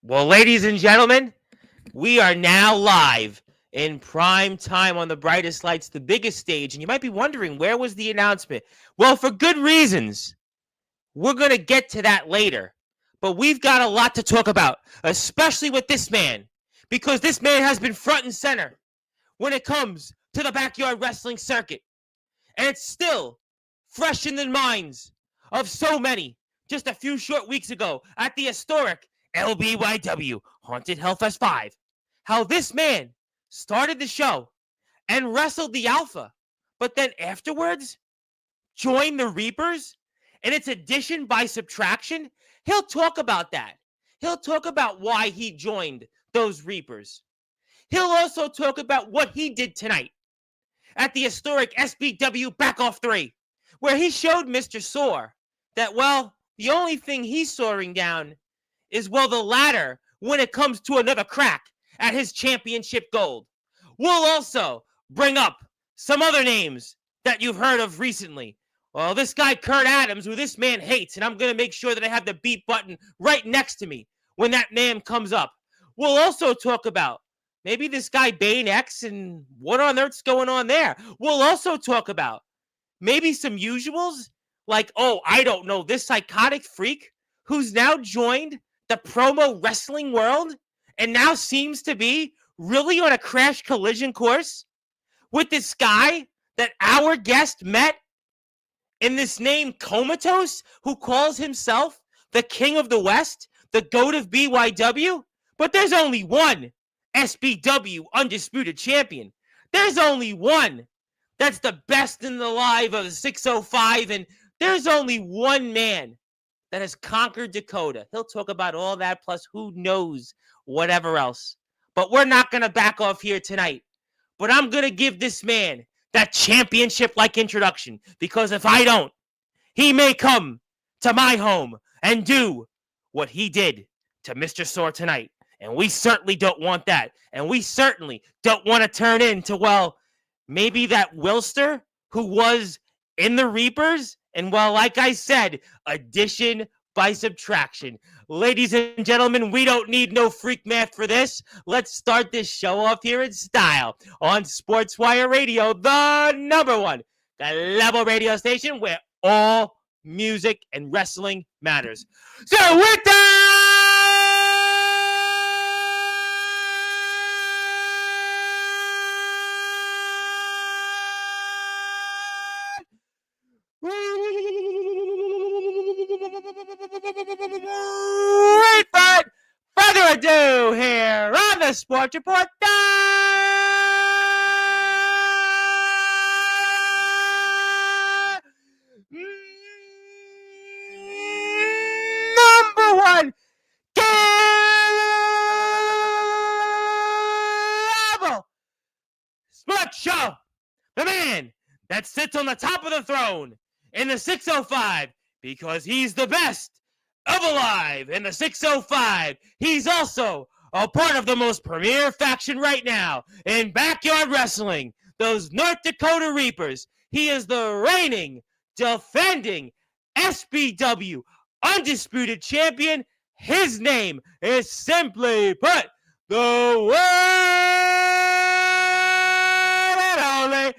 Well, ladies and gentlemen, we are now live in prime time on the brightest lights, the biggest stage. And you might be wondering, where was the announcement? Well, for good reasons. We're going to get to that later. But we've got a lot to talk about, especially with this man, because this man has been front and center when it comes to the backyard wrestling circuit. And it's still fresh in the minds of so many. Just a few short weeks ago at the historic LBYW Haunted Hellfest 5, how this man started the show and wrestled the Alpha, but then afterwards joined the Reapers, and it's addition by subtraction. He'll talk about that. He'll talk about why he joined those Reapers. He'll also talk about what he did tonight at the historic SBW Back Off 3, where he showed Mr. Soar that, well, the only thing he's soaring down is, well, the ladder when it comes to another crack at his championship gold. We'll also bring up some other names that you've heard of recently. Well, this guy, Kurt Adams, who this man hates, and I'm going to make sure that I have the beep button right next to me when that name comes up. We'll also talk about maybe this guy, Bane X, and what on earth's going on there. We'll also talk about maybe some usuals, like, oh, I don't know, this psychotic freak who's now joined the promo wrestling world and now seems to be really on a crash collision course with this guy that our guest met in this name Comatose, who calls himself the King of the West, the GOAT of BYW. But there's only one SBW Undisputed Champion. There's only one that's the best in the live of the 605, and there's only one man that has conquered Dakota. He'll talk about all that, plus who knows whatever else. But we're not going to back off here tonight. But I'm going to give this man that championship-like introduction, because if I don't, he may come to my home and do what he did to Mr. Soar tonight. And we certainly don't want that. And we certainly don't want to turn into, well, maybe that Wilster who was in the Reapers. And, well, like I said, addition by subtraction. Ladies and gentlemen, we don't need no freak math for this. Let's start this show off here in style on Sportzwire Radio, the number one global radio station where all music and wrestling matters. So with that, without further ado, here on the Sports Report, number one global sports show, the man that sits on the top of the throne in the 605 because he's the best of alive in the 605. He's also a part of the most premier faction right now in backyard wrestling, those North Dakota Reapers. He is the reigning, defending SBW Undisputed Champion. His name is, simply put, the one and only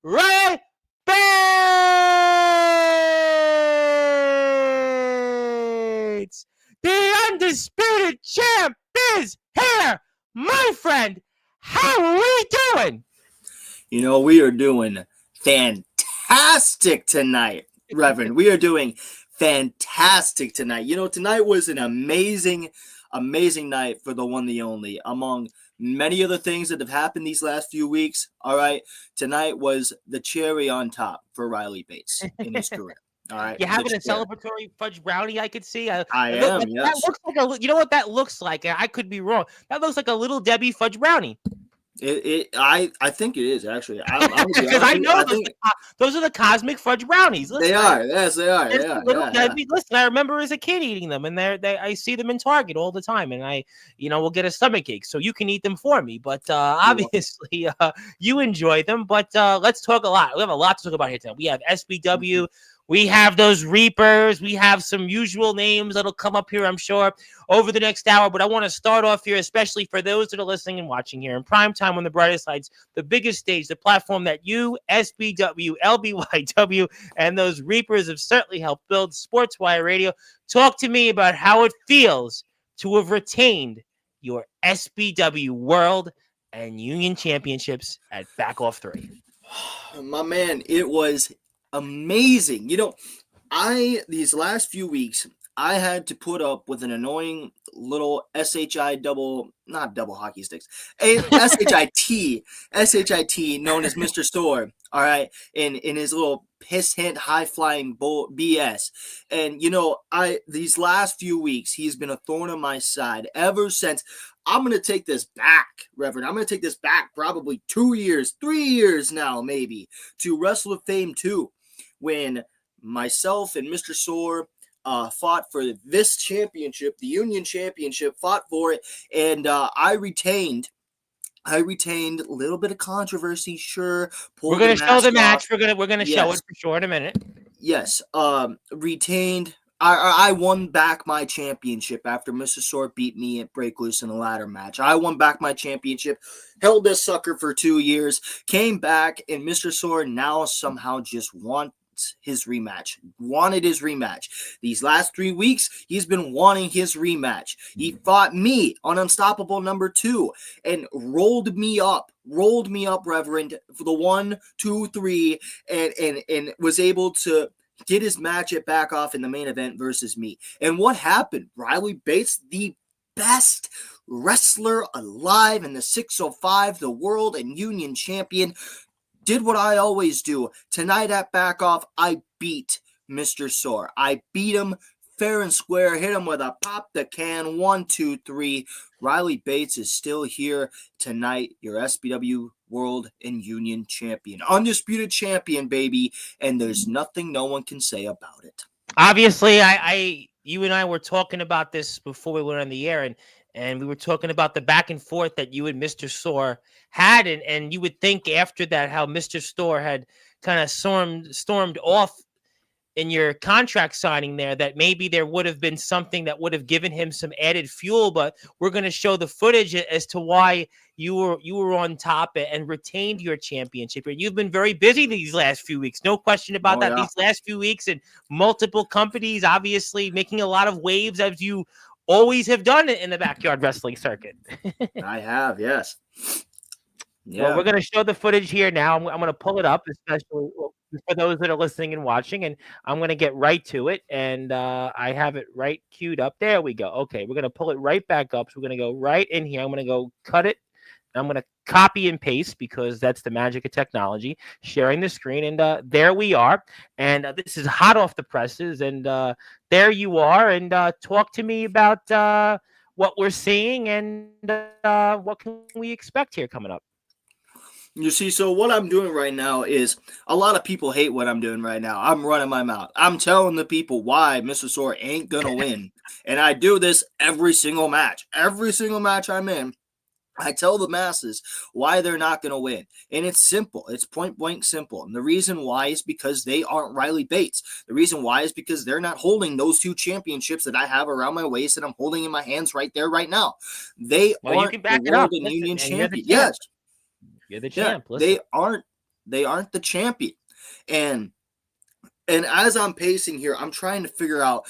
Ray Bates! The undisputed champ is here! My friend, how are we doing? You know, we are doing fantastic tonight, Reverend. We are doing fantastic tonight. You know, tonight was an amazing night for the one, the only. Among many other things that have happened these last few weeks, all right, tonight was the cherry on top for Riley Bates in his career. All right, You having which a celebratory fudge brownie? I could see. I am, That yes. looks like you know what that looks like. I could be wrong. That looks like a little Debbie fudge brownie. I think it is actually. I'm gonna be Because honest I with you. know I think those are the cosmic fudge brownies. they Listen, are. Yes, they are. there's They the are. little Yeah, yeah. Debbie. Listen, I remember as a kid eating them, and I see them in Target all the time, and will get a stomach ache. So you can eat them for me, but You're welcome. obviously, you enjoy them. But let's talk a lot. We have a lot to talk about here tonight. We have SBW. We have those Reapers. We have some usual names that'll come up here, I'm sure, over the next hour. But I want to start off here, especially for those that are listening and watching here in prime time on the brightest lights, the biggest stage, the platform that you, SBW, LBYW, and those Reapers have certainly helped build, Sportswire Radio. Talk to me about how it feels to have retained your SBW World and Union Championships at Back Off 3. My man, it was amazing. These last few weeks, I had to put up with an annoying little SHI double, not double hockey sticks, a SHIT known as Mr. Store. All right, in his little piss hint high flying BS, and these last few weeks he's been a thorn on my side ever since. I'm going to take this back, Reverend. I'm going to take this back probably 2 years, 3 years now, maybe, to Wrestle of Fame 2, when myself and Mr. Soar fought for this championship, the Union Championship, fought for it, and I retained a little bit of controversy, sure. We're going to show the match. We're going to yes. show it for sure in a minute. Yes. Retained. I won back my championship after Mr. Sort beat me at Break Loose in a ladder match. I won back my championship, held this sucker for 2 years, came back, and Mr. Sort now somehow just wanted his rematch. These last 3 weeks, he's been wanting his rematch. He fought me on Unstoppable number 2 and rolled me up, Reverend, for the 1, 2, 3, and was able to get his match at Back Off in the main event versus me. And what happened? Riley Bates, the best wrestler alive in the 605, the world and Union champion, did what I always do. Tonight at Back Off, I beat Mr. Sore. I beat him fair and square, hit him with a pop the can, 1, 2, 3. Riley Bates is still here tonight, your SBW World and Union Champion. Undisputed champion, baby, and there's nothing no one can say about it. Obviously, you and I were talking about this before we went on the air, and we were talking about the back and forth that you and Mr. Soar had, and you would think after that how Mr. Soar had kind of stormed off in your contract signing there, that maybe there would have been something that would have given him some added fuel. But we're going to show the footage as to why you were on top and retained your championship. You've been very busy these last few weeks, no question about that. Yeah. These last few weeks, and multiple companies obviously making a lot of waves, as you always have done in the backyard wrestling circuit. I have, yes. Yeah. Well, we're going to show the footage here now. I'm going to pull it up, especially for those that are listening and watching, and I'm going to get right to it, and I have it right queued up. There we go. Okay, we're going to pull it right back up, so we're going to go right in here. I'm going to go cut it. I'm going to copy and paste, because that's the magic of technology, sharing the screen, and there we are, and this is hot off the presses, and there you are, and talk to me about what we're seeing, and what can we expect here coming up. You see, so what I'm doing right now is, a lot of people hate what I'm doing right now. I'm running my mouth. I'm telling the people why Mr. Sore ain't going to win. And I do this every single match. Every single match I'm in, I tell the masses why they're not going to win. And it's simple. It's point blank simple. And the reason why is because they aren't Riley Bates. The reason why is because they're not holding those 2 championships that I have around my waist and I'm holding in my hands right there, right now. They aren't the World and Union champion. Yes. You're the champ. Yeah, they aren't the champion. And as I'm pacing here, I'm trying to figure out,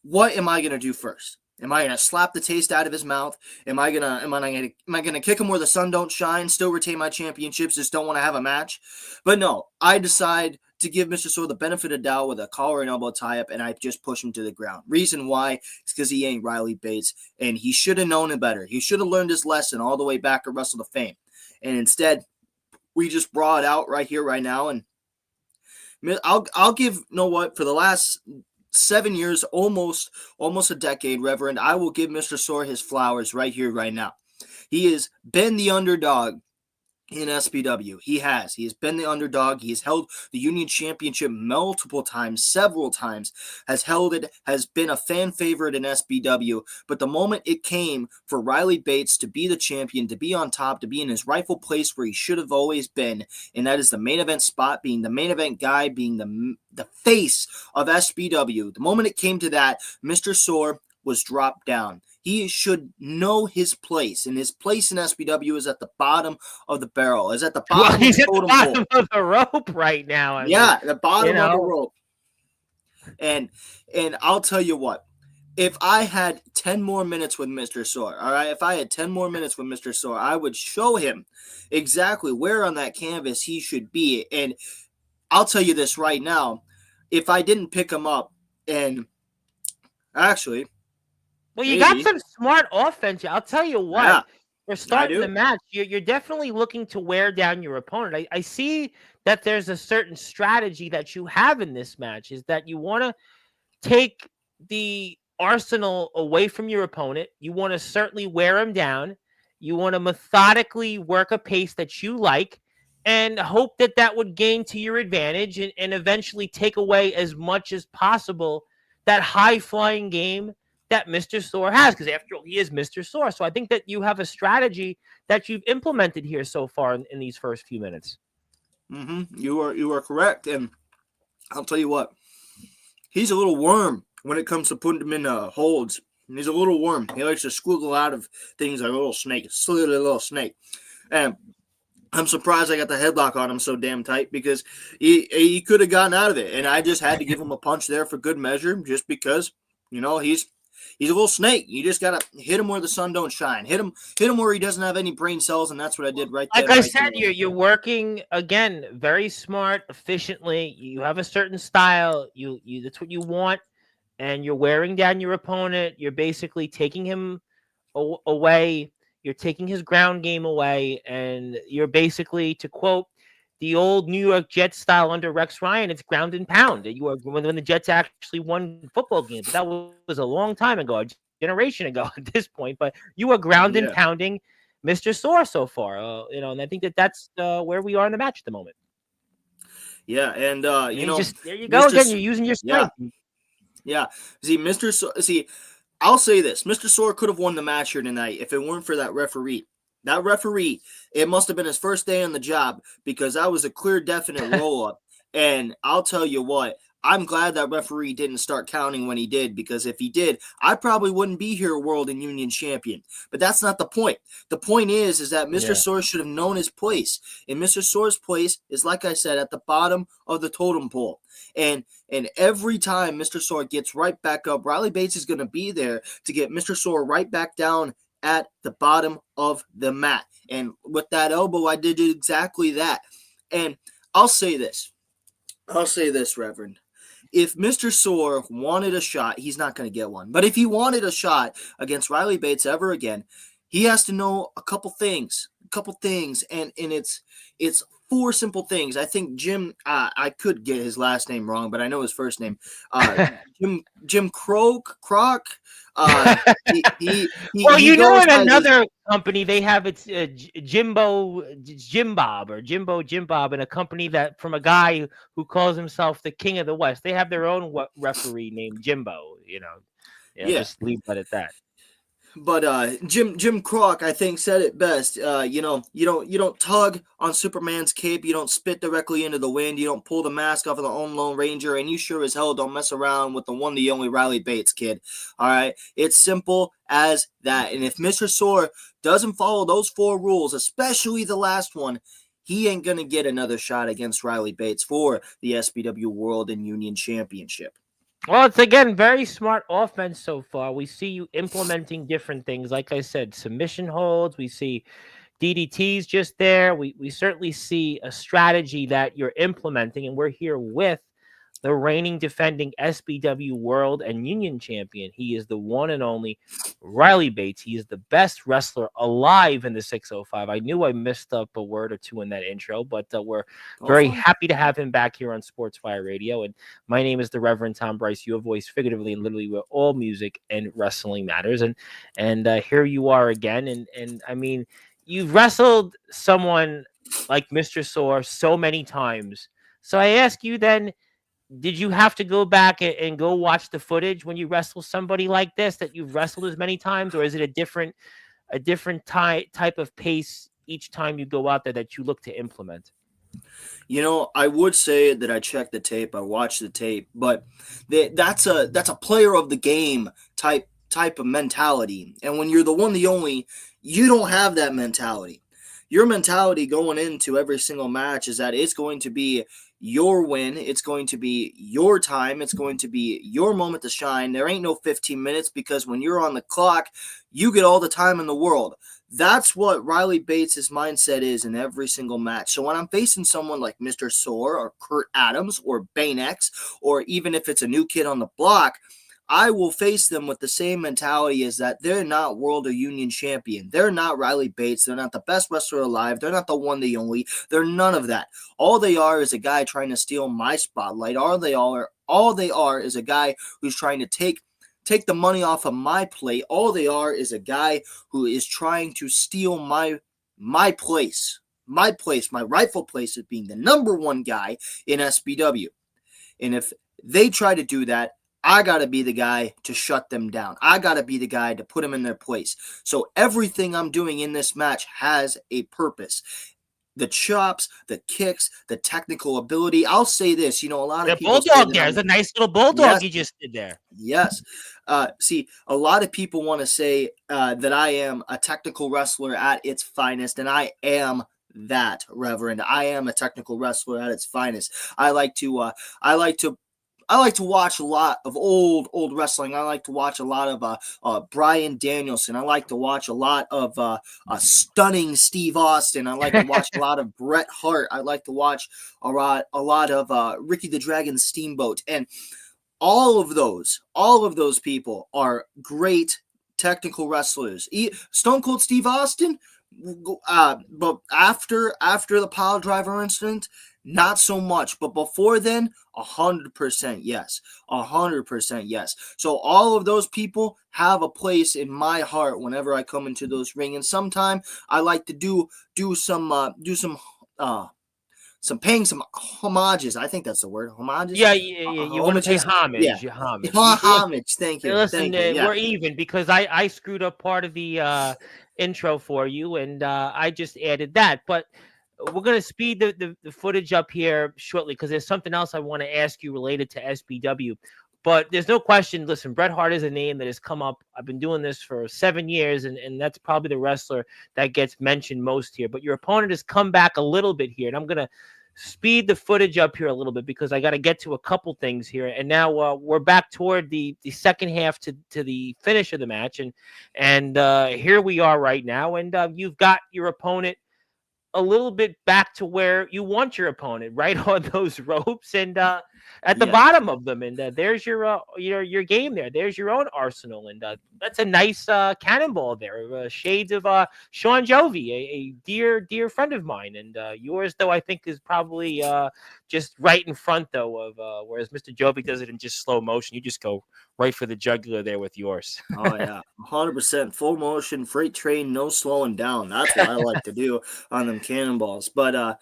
what am I going to do first? Am I going to slap the taste out of his mouth? Am I going to kick him where the sun don't shine, still retain my championships, just don't want to have a match? But no, I decide to give Mr. Soar the benefit of doubt with a collar and elbow tie-up, and I just push him to the ground. Reason why is because he ain't Riley Bates, and he should have known it better. He should have learned his lesson all the way back at Wrestle of Fame. And instead, we just brought it out right here, right now. And I'll give, you know what, for the last 7 years, almost a decade, Reverend, I will give Mr. Soar his flowers right here, right now. He has been the underdog in SPW. He has. He has been the underdog. He has held the Union Championship multiple times, several times, has held it, has been a fan favorite in SPW. But the moment it came for Riley Bates to be the champion, to be on top, to be in his rightful place where he should have always been, and that is the main event spot, being the main event guy, being the face of SPW. The moment it came to that, Mr. Soar was dropped down. He should know his place, and his place in SPW is at the bottom of the barrel, is at the bottom He's of at the the totem bottom pole. of the rope right now. I Yeah, mean, the bottom you of the know, rope. And I'll tell you what, if I had 10 more minutes with Mr. Soar, all right, if I had 10 more minutes with Mr. Soar, I would show him exactly where on that canvas he should be. And I'll tell you this right now, if I didn't pick him up, and actually, well, you got maybe, some smart offense. I'll tell you yeah, what. For I starting the do. match, you're definitely looking to wear down your opponent. I see that there's a certain strategy that you have in this match, is that you want to take the arsenal away from your opponent. You want to certainly wear him down. You want to methodically work a pace that you like and hope that that would gain to your advantage, and eventually take away as much as possible that high flying game that Mr. Soar has, because after all, he is Mr. Soar. So I think that you have a strategy that you've implemented here so far in these first few minutes. You are correct, and I'll tell you what, he's a little worm when it comes to putting him in holds. He's a little worm. He likes to squiggle out of things like a little snake, a silly little snake. And I'm surprised I got the headlock on him so damn tight, because he could have gotten out of it, and I just had to give him a punch there for good measure, just because, you know, he's a little snake. You just gotta hit him where the sun don't shine. Hit him where he doesn't have any brain cells, and that's what I did right there. Like I said, you're working again very smart, efficiently. You have a certain style. You that's what you want, and you're wearing down your opponent. You're basically taking him away. You're taking his ground game away, and you're basically, to quote the old New York Jets style under Rex Ryan, it's ground and pound. You are when the Jets actually won football games. But that was a long time ago, a generation ago at this point. But you are ground and pounding Mr. Soar so far, and I think that's where we are in the match at the moment. Yeah, and you know, there you go again. You're using your strength. Yeah. See, I'll say this: Mr. Soar could have won the match here tonight if it weren't for that referee. That referee, it must have been his first day on the job, because that was a clear, definite roll up. And I'll tell you what, I'm glad that referee didn't start counting when he did, because if he did, I probably wouldn't be here world and union champion. But that's not the point. The point is that Mr. Soar should have known his place. And Mr. Soar's place is, like I said, at the bottom of the totem pole. And every time Mr. Soar gets right back up, Riley Bates is going to be there to get Mr. Soar right back down at the bottom of the mat. And with that elbow, I did exactly that. And I'll say this, Reverend. If Mr. Soar wanted a shot, he's not going to get one. But if he wanted a shot against Riley Bates ever again, he has to know a couple things. And it's 4 simple things. I think Jim, I could get his last name wrong, but I know his first name. Jim Croc. Well, in another company, they have it's Jim Bob, and a company that from a guy who calls himself the King of the West. They have their own referee named Jimbo. Just leave that at that. But Jim Croc, I think, said it best. You don't tug on Superman's cape. You don't spit directly into the wind. You don't pull the mask off of the own Lone Ranger. And you sure as hell don't mess around with the one, the only Riley Bates, kid. All right? It's simple as that. And if Mr. Soar doesn't follow those 4 rules, especially the last one, he ain't going to get another shot against Riley Bates for the SPW World and Union Championship. Well, it's again very smart offense so far. We see you implementing different things. Like I said, submission holds. We see DDTs just there. We certainly see a strategy that you're implementing, and we're here with the reigning defending SBW World and Union Champion. He is the one and only Riley Bates. He is the best wrestler alive in the 605. I knew I messed up a word or two in that intro, but we're very happy to have him back here on Sportswire Radio. And my name is the Reverend Tom Bryce, your voice figuratively and literally where all music and wrestling matters. And here you are again. And I mean, you've wrestled someone like Mr. Soar so many times. So I ask you then, did you have to go back and go watch the footage when you wrestle somebody like this that you've wrestled as many times, or is it a different type of pace each time you go out there that you look to implement? You know, I would say that I checked the tape, I watched the tape, but that's a player of the game type of mentality. And when you're the one, the only, you don't have that mentality. Your mentality going into every single match is that it's going to be your win. It's going to be your time. It's going to be your moment to shine. There ain't no 15 minutes because when you're on the clock, you get all the time in the world. That's what Riley Bates' mindset is in every single match. So when I'm facing someone like Mr. Soar or Kurt Adams or Bane X, or even if it's a new kid on the block, I will face them with the same mentality as that they're not World or Union Champion. They're not Riley Bates. They're not the best wrestler alive. They're not the one, the only. They're none of that. All they are is a guy trying to steal my spotlight. All they are is a guy who's trying to take the money off of my plate. All they are is a guy who is trying to steal my place. My place, my rightful place as being the number one guy in SBW. And if they try to do that, I got to be the guy to shut them down. I got to be the guy to put them in their place. So everything I'm doing in this match has a purpose. The chops, the kicks, the technical ability. I'll say this, a lot of people bulldog there. There's a nice little bulldog you just did there. Yes. See, a lot of people want to say that I am a technical wrestler at its finest, and I am that, Reverend. I am a technical wrestler at its finest. I like to watch a lot of old wrestling. I like to watch a lot of Bryan Danielson. I like to watch a lot of stunning Steve Austin. I like to watch a lot of Bret Hart. I like to watch a lot of Ricky the Dragon Steamboat. And all of those people are great technical wrestlers. Stone Cold Steve Austin, but after the pile driver incident, not so much, but before then, 100% yes. 100% yes. So all of those people have a place in my heart whenever I come into those ring. And sometime I like to do some paying some homages. I think that's the word, homages. Yeah. You want to say homage? Yeah. Homage. Homage. Thank you. Listen, Thank you. Yeah. we're even because I screwed up part of the intro for you, and I just added that, but. We're going to speed the footage up here shortly because there's something else I want to ask you related to SBW. But there's no question. Listen, Bret Hart is a name that has come up. I've been doing this for 7 years, and that's probably the wrestler that gets mentioned most here. But your opponent has come back a little bit here, and I'm going to speed the footage up here a little bit because I got to get to a couple things here. And now we're back toward the second half to the finish of the match. And here we are right now. And you've got your opponent a little bit back to where you want your opponent, right on those ropes and at the bottom of them. And there's your game there. There's your own arsenal. And that's a nice cannonball there. Shades of Sean Jovi, a dear friend of mine. And yours, though, I think is probably just right in front, though, of whereas Mr. Jovi does it in just slow motion. You just go right for the jugular there with yours. Oh, yeah. 100% full motion, freight train, no slowing down. That's what I like to do on them cannonballs. But,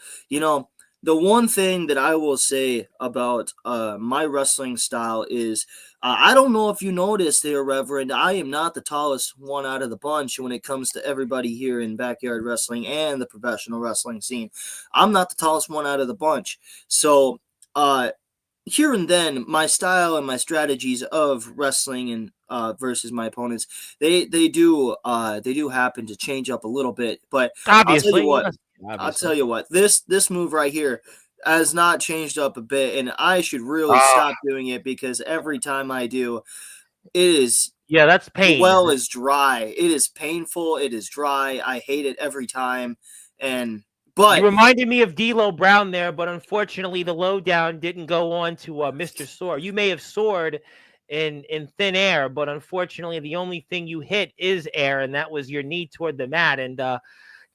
the one thing that I will say about my wrestling style is I don't know if you noticed there, Reverend, I am not the tallest one out of the bunch when it comes to everybody here in backyard wrestling and the professional wrestling scene. I'm not the tallest one out of the bunch. So, here and then, my style and my strategies of wrestling and versus my opponents, they do happen to change up a little bit. But Obviously, I'll tell you what, this move right here has not changed up a bit, and I should really stop doing it because every time I do, it is that's pain. The well is dry. It is painful. It is dry. I hate it every time, and You But reminded me of D'Lo Brown there, but unfortunately, the lowdown didn't go on to Mr. Soar. You may have soared in thin air, but unfortunately, the only thing you hit is air, and that was your knee toward the mat. And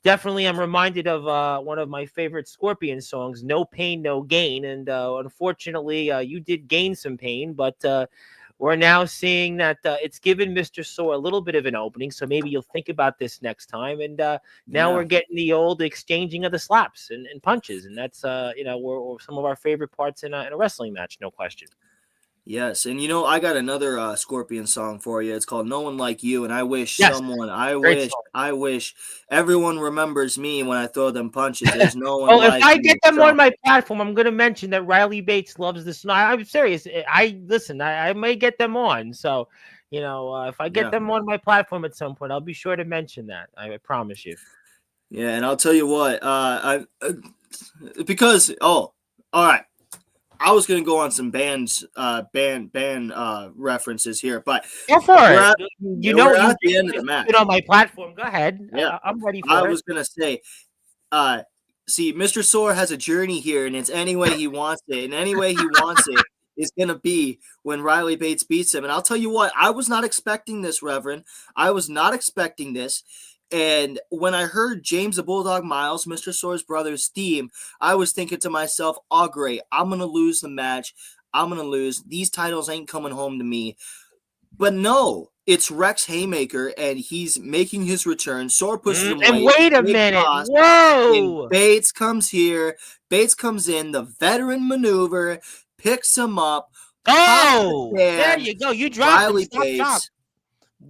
definitely, I'm reminded of one of my favorite Scorpion songs, "No Pain, No Gain." And unfortunately, you did gain some pain, but we're now seeing that it's given Mr. Soar a little bit of an opening. So maybe you'll think about this next time. And now yeah. we're getting the old exchanging of the slaps and punches. And that's, we're some of our favorite parts in a wrestling match, no question. Yes, and I got another Scorpion song for you. It's called "No One Like You," and I wish Yes, someone, I great wish, song. I wish everyone remembers me when I throw them punches. There's no one Well, if like I get me. them on So my platform, I'm going to mention that Riley Bates loves this. No, I'm serious. I listen. I may get them on. So, if I get yeah, them on my platform at some point, I'll be sure to mention that. I promise you. yeah, and I'll tell you what, because all right. I was gonna go on some band references here, but Go for we're it. at You yeah, know, we're you at the just end of the put match. it on my platform. Go ahead. Yeah, I'm ready I for it. was gonna say, uh, see, Mr. Soar has a journey here, and it's any way he wants it, and any way he wants it is gonna be when Riley Bates beats him. And I'll tell you what, I was not expecting this, Reverend. I was not expecting this. And when I heard James the Bulldog Miles, Mr. Soar's brother's theme, I was thinking to myself, oh, great, I'm going to lose the match. I'm going to lose. These titles ain't coming home to me. But no, it's Rex Haymaker, and he's making his return. Soar pushes him And away. wait a Big minute. toss. And Whoa. Bates comes here. Bates comes in. The veteran maneuver, picks him up, pops the Oh, there can. you go. You dropped him. Riley Stop, drop. Bates.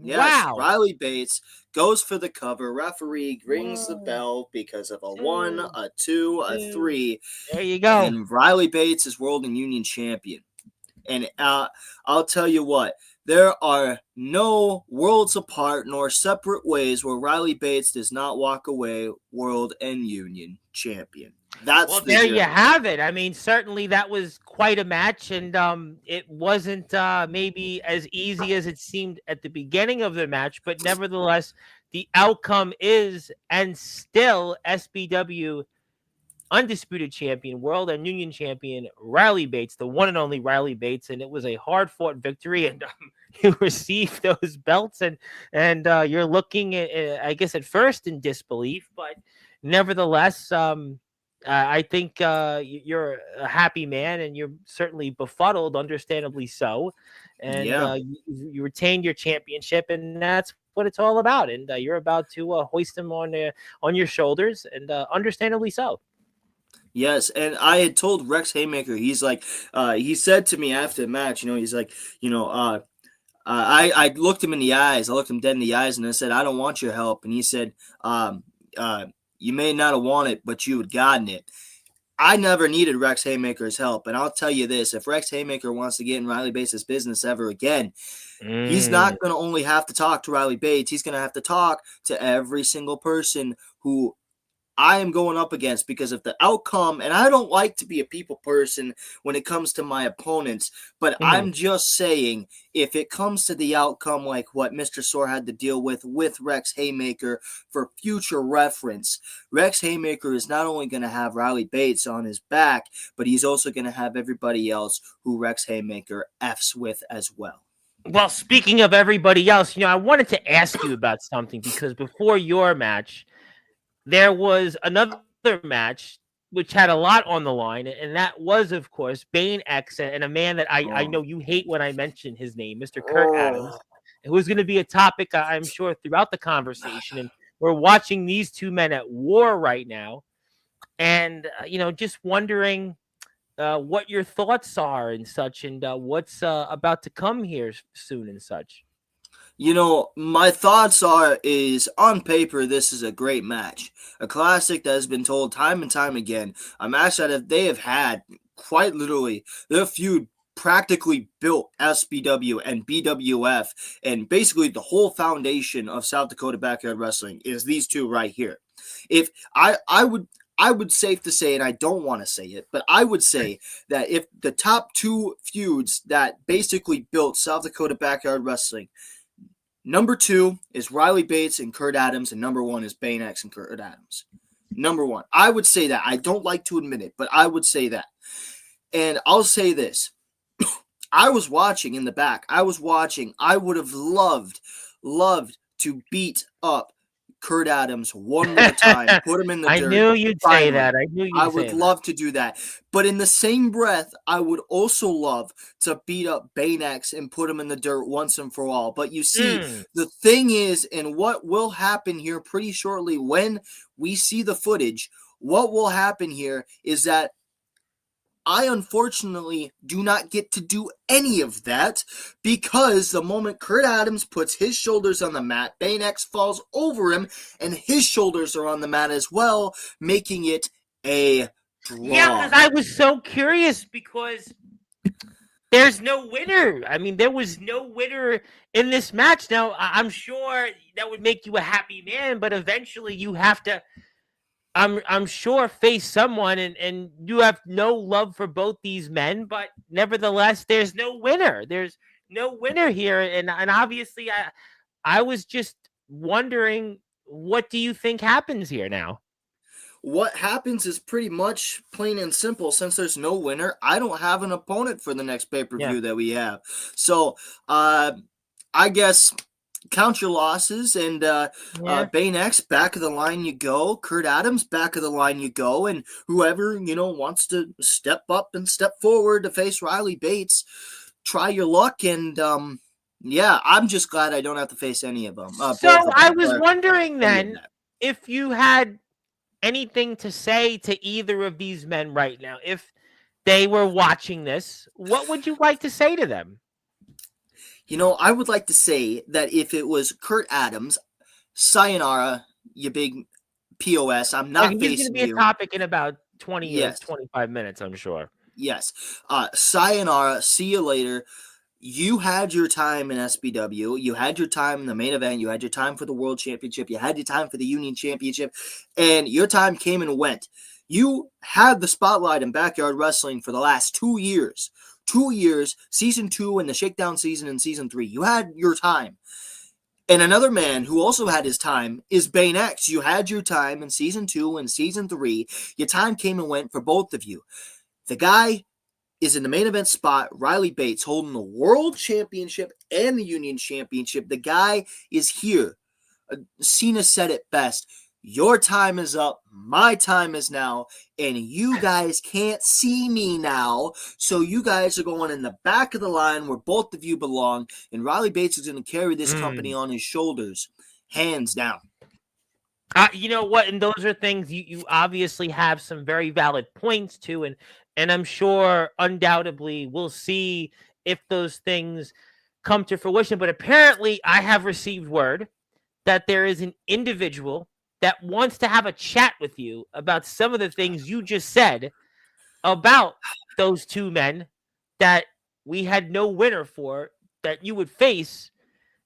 Yes, Wow. Riley Bates goes for the cover. Referee rings the 1, bell because of a 1, 2, a 2, a 2. 3, There you go. and Riley Bates is World and Union Champion. And I'll tell you what, there are no worlds apart nor separate ways where Riley Bates does not walk away World and Union Champion. That's Well, the there you journey. have it. I mean, certainly that was quite a match, and it wasn't maybe as easy as it seemed at the beginning of the match, but nevertheless, the outcome is and still SBW undisputed champion, world and union champion Riley Bates, the one and only Riley Bates, and it was a hard fought victory, and you received those belts, and you're looking at, I guess, at first in disbelief, but nevertheless, I think you're a happy man, and you're certainly befuddled, understandably so, and Yeah. you retained your championship, and that's what it's all about, and you're about to hoist him on your shoulders, and understandably so. Yes, and I had told Rex Haymaker, he's like, he said to me after the match, he's like, I looked him in the eyes, I looked him dead in the eyes, and I said, I don't want your help, and he said, um, you may not have wanted it, but you had gotten it. I never needed Rex Haymaker's help, and I'll tell you this: if Rex Haymaker wants to get in Riley Bates' business ever again, he's not going to only have to talk to Riley Bates. He's going to have to talk to every single person who I am going up against, because of the outcome, and I don't like to be a people person when it comes to my opponents, but Mhm. I'm just saying, if it comes to the outcome like what Mr. Soar had to deal with Rex Haymaker, for future reference, Rex Haymaker is not only going to have Riley Bates on his back, but he's also going to have everybody else who Rex Haymaker F's with as well. Well, speaking of everybody else, I wanted to ask you about something, because before your match, there was another match which had a lot on the line, and that was, of course, Bane X and a man that I Oh. know you hate when I mention his name, Mr. Kurt Adams, Oh. who's going to be a topic, I'm sure, throughout the conversation. And we're watching these two men at war right now, and just wondering what your thoughts are and such, and what's about to come here soon and such. My thoughts is on paper, this is a great match. A classic that has been told time and time again. A match that they have had, quite literally, their feud practically built SBW and BWF, and basically the whole foundation of South Dakota Backyard Wrestling is these two right here. If I would safe to say, and I don't want to say it, but I would say that if the top two feuds that basically built South Dakota Backyard Wrestling, number 2 is Riley Bates and Kurt Adams, and number 1 is Bane X and Kurt Adams. Number one. I would say that. I don't like to admit it, but I would say that. And I'll say this. I was watching in the back. I would have loved to beat up Kurt Adams one more time, put him in the I dirt. knew you'd say that. I would love to do that. But in the same breath, I would also love to beat up Baynex and put him in the dirt once and for all. But you see, the thing is, and what will happen here pretty shortly when we see the footage, what will happen here is that I unfortunately do not get to do any of that because the moment Kurt Adams puts his shoulders on the mat, Baynex falls over him and his shoulders are on the mat as well, making it a draw. Yeah, because I was so curious because there's no winner. I mean, there was no winner in this match. Now, I'm sure that would make you a happy man, but eventually you have to I'm sure face someone and you have no love for both these men, but nevertheless, there's no winner. There's no winner here. And obviously I was just wondering, what do you think happens here now? What happens is pretty much plain and simple. Since there's no winner, I don't have an opponent for the next pay-per-view that we have. So I guess count your losses, and Baynex, back of the line you go. Kurt Adams, back of the line you go, and whoever wants to step up and step forward to face Riley Bates, try your luck. And I'm just glad I don't have to face any of them. So I was wondering then if you had anything to say to either of these men right now, if they were watching this, what would you like to say to them? I would like to say that if it was Kurt Adams, sayonara, you big POS. I'm not facing you. He's going to be a topic in about 25 minutes, I'm sure. Yes. Sayonara, see you later. You had your time in SBW. You had your time in the main event. You had your time for the World Championship. You had your time for the Union Championship. And your time came and went. You had the spotlight in Backyard Wrestling for the last 2 years. 2 years, season 2 and the shakedown season in season 3. You had your time. And another man who also had his time is Baynex. You had your time in season 2 and season 3. Your time came and went for both of you. The guy is in the main event spot, Riley Bates, holding the World Championship and the Union Championship. The guy is here. Cena said it best. Your time is up. My time is now. And you guys can't see me now. So you guys are going in the back of the line where both of you belong. And Riley Bates is going to carry this company on his shoulders. Hands down. You know what? And those are things you obviously have some very valid points to. And I'm sure undoubtedly we'll see if those things come to fruition. But apparently I have received word that there is an individual that wants to have a chat with you about some of the things you just said about those two men that we had no winner for, that you would face.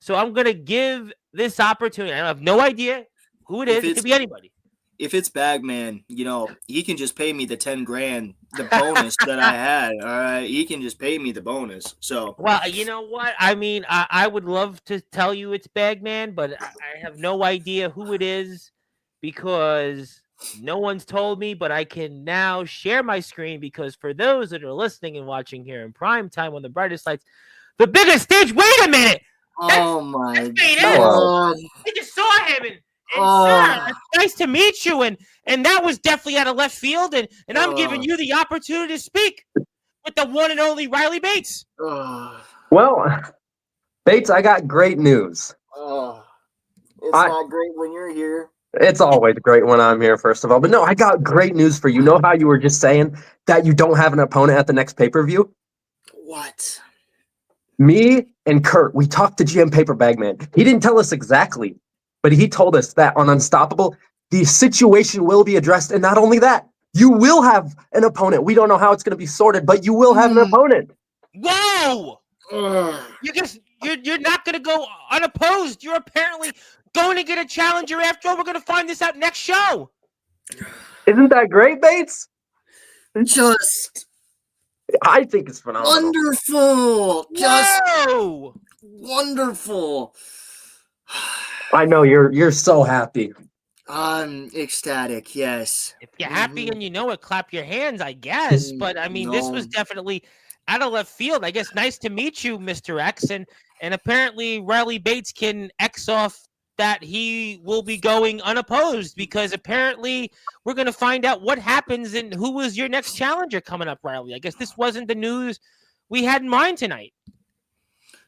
So I'm going to give this opportunity. I have no idea who it is. It could be anybody. If it's Bagman, he can just pay me the 10 grand, the bonus that I had. All right. He can just pay me the bonus. So, well, you know what? I mean, I would love to tell you it's Bagman, but I have no idea who it is because no one's told me. But I can now share my screen because for those that are listening and watching here in prime time on the brightest lights, the biggest stage. Wait a minute. Oh my God. I just saw him and sir, it's nice to meet you. And that was definitely out of left field. And I'm giving you the opportunity to speak with the one and only Riley Bates. Well, Bates, I got great news. It's not great when you're here. It's always great when I'm here, first of all. But no, I got great news for you. Know how you were just saying that you don't have an opponent at the next pay-per-view? What? Me and Kurt, we talked to GM Paper Bagman. He didn't tell us exactly, but he told us that on Unstoppable, the situation will be addressed. And not only that, you will have an opponent. We don't know how it's going to be sorted, but you will have an opponent. Whoa! You're not going to go unopposed. You're apparently going to get a challenger after all. We're going to find this out next show. Isn't that great, Bates? I think it's phenomenal. Wonderful. Wonderful. I know you're so happy. I'm ecstatic. Yes. If you're happy Hmm. and you know it, clap your hands, I guess. But I mean, this was No. definitely out of left field. I guess nice to meet you, Mr. X. And apparently Riley Bates can X off that he will be going unopposed because apparently we're gonna find out what happens and who is your next challenger coming up, Riley. I guess this wasn't the news we had in mind tonight.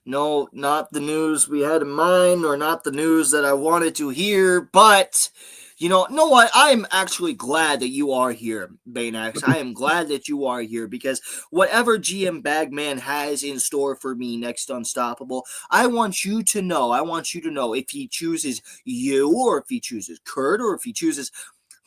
No, not the news we had in mind, or not the news that I wanted to hear, but know what? I am actually glad that you are here, Baynex. I am glad that you are here because whatever GM Bagman has in store for me next Unstoppable, I want you to know. I want you to know if he chooses you, or if he chooses Kurt, or if he chooses,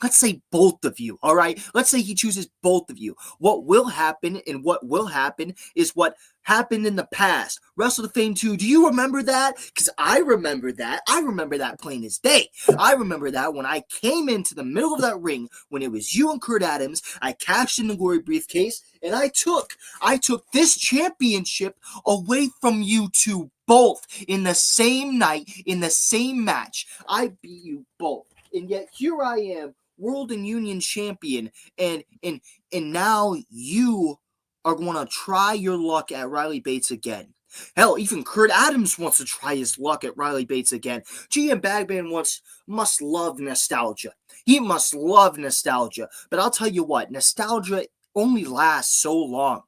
let's say, both of you, all right? Let's say he chooses both of you. What will happen is what happened in the past. Wrestle of Fame 2, do you remember that? Because I remember that. I remember that plain as day. I remember that when I came into the middle of that ring, when it was you and Kurt Adams, I cashed in the glory briefcase, and I took this championship away from you two both in the same night, in the same match. I beat you both. And yet here I am, World and Union champion, and now you are going to try your luck at Riley Bates again. Hell, even Kurt Adams wants to try his luck at Riley Bates again. GM Bagman must love nostalgia. He must love nostalgia. But I'll tell you what, nostalgia only lasts so long.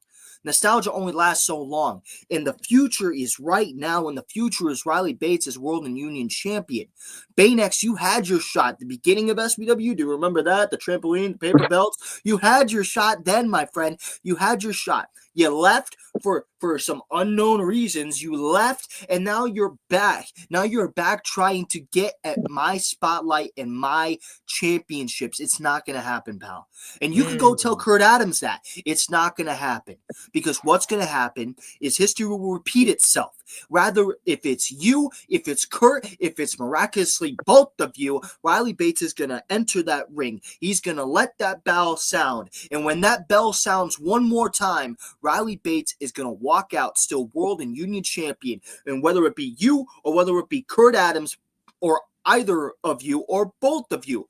Nostalgia only lasts so long. And the future is right now, and the future is Riley Bates as World and Union champion. Baynex, you had your shot at the beginning of SBW. Do you remember that? The trampoline, the paper belts. You had your shot then, my friend. You had your shot. You left for some unknown reasons. You left, and now you're back. Now you're back trying to get at my spotlight and my championships. It's not going to happen, pal. And you can go tell Kurt Adams that. It's not going to happen. Because what's going to happen is history will repeat itself. Rather, if it's you, if it's Kurt, if it's miraculously both of you, Riley Bates is going to enter that ring. He's going to let that bell sound. And when that bell sounds one more time, Riley Bates is going to walk out still World and Union champion. And whether it be you or whether it be Kurt Adams or either of you or both of you,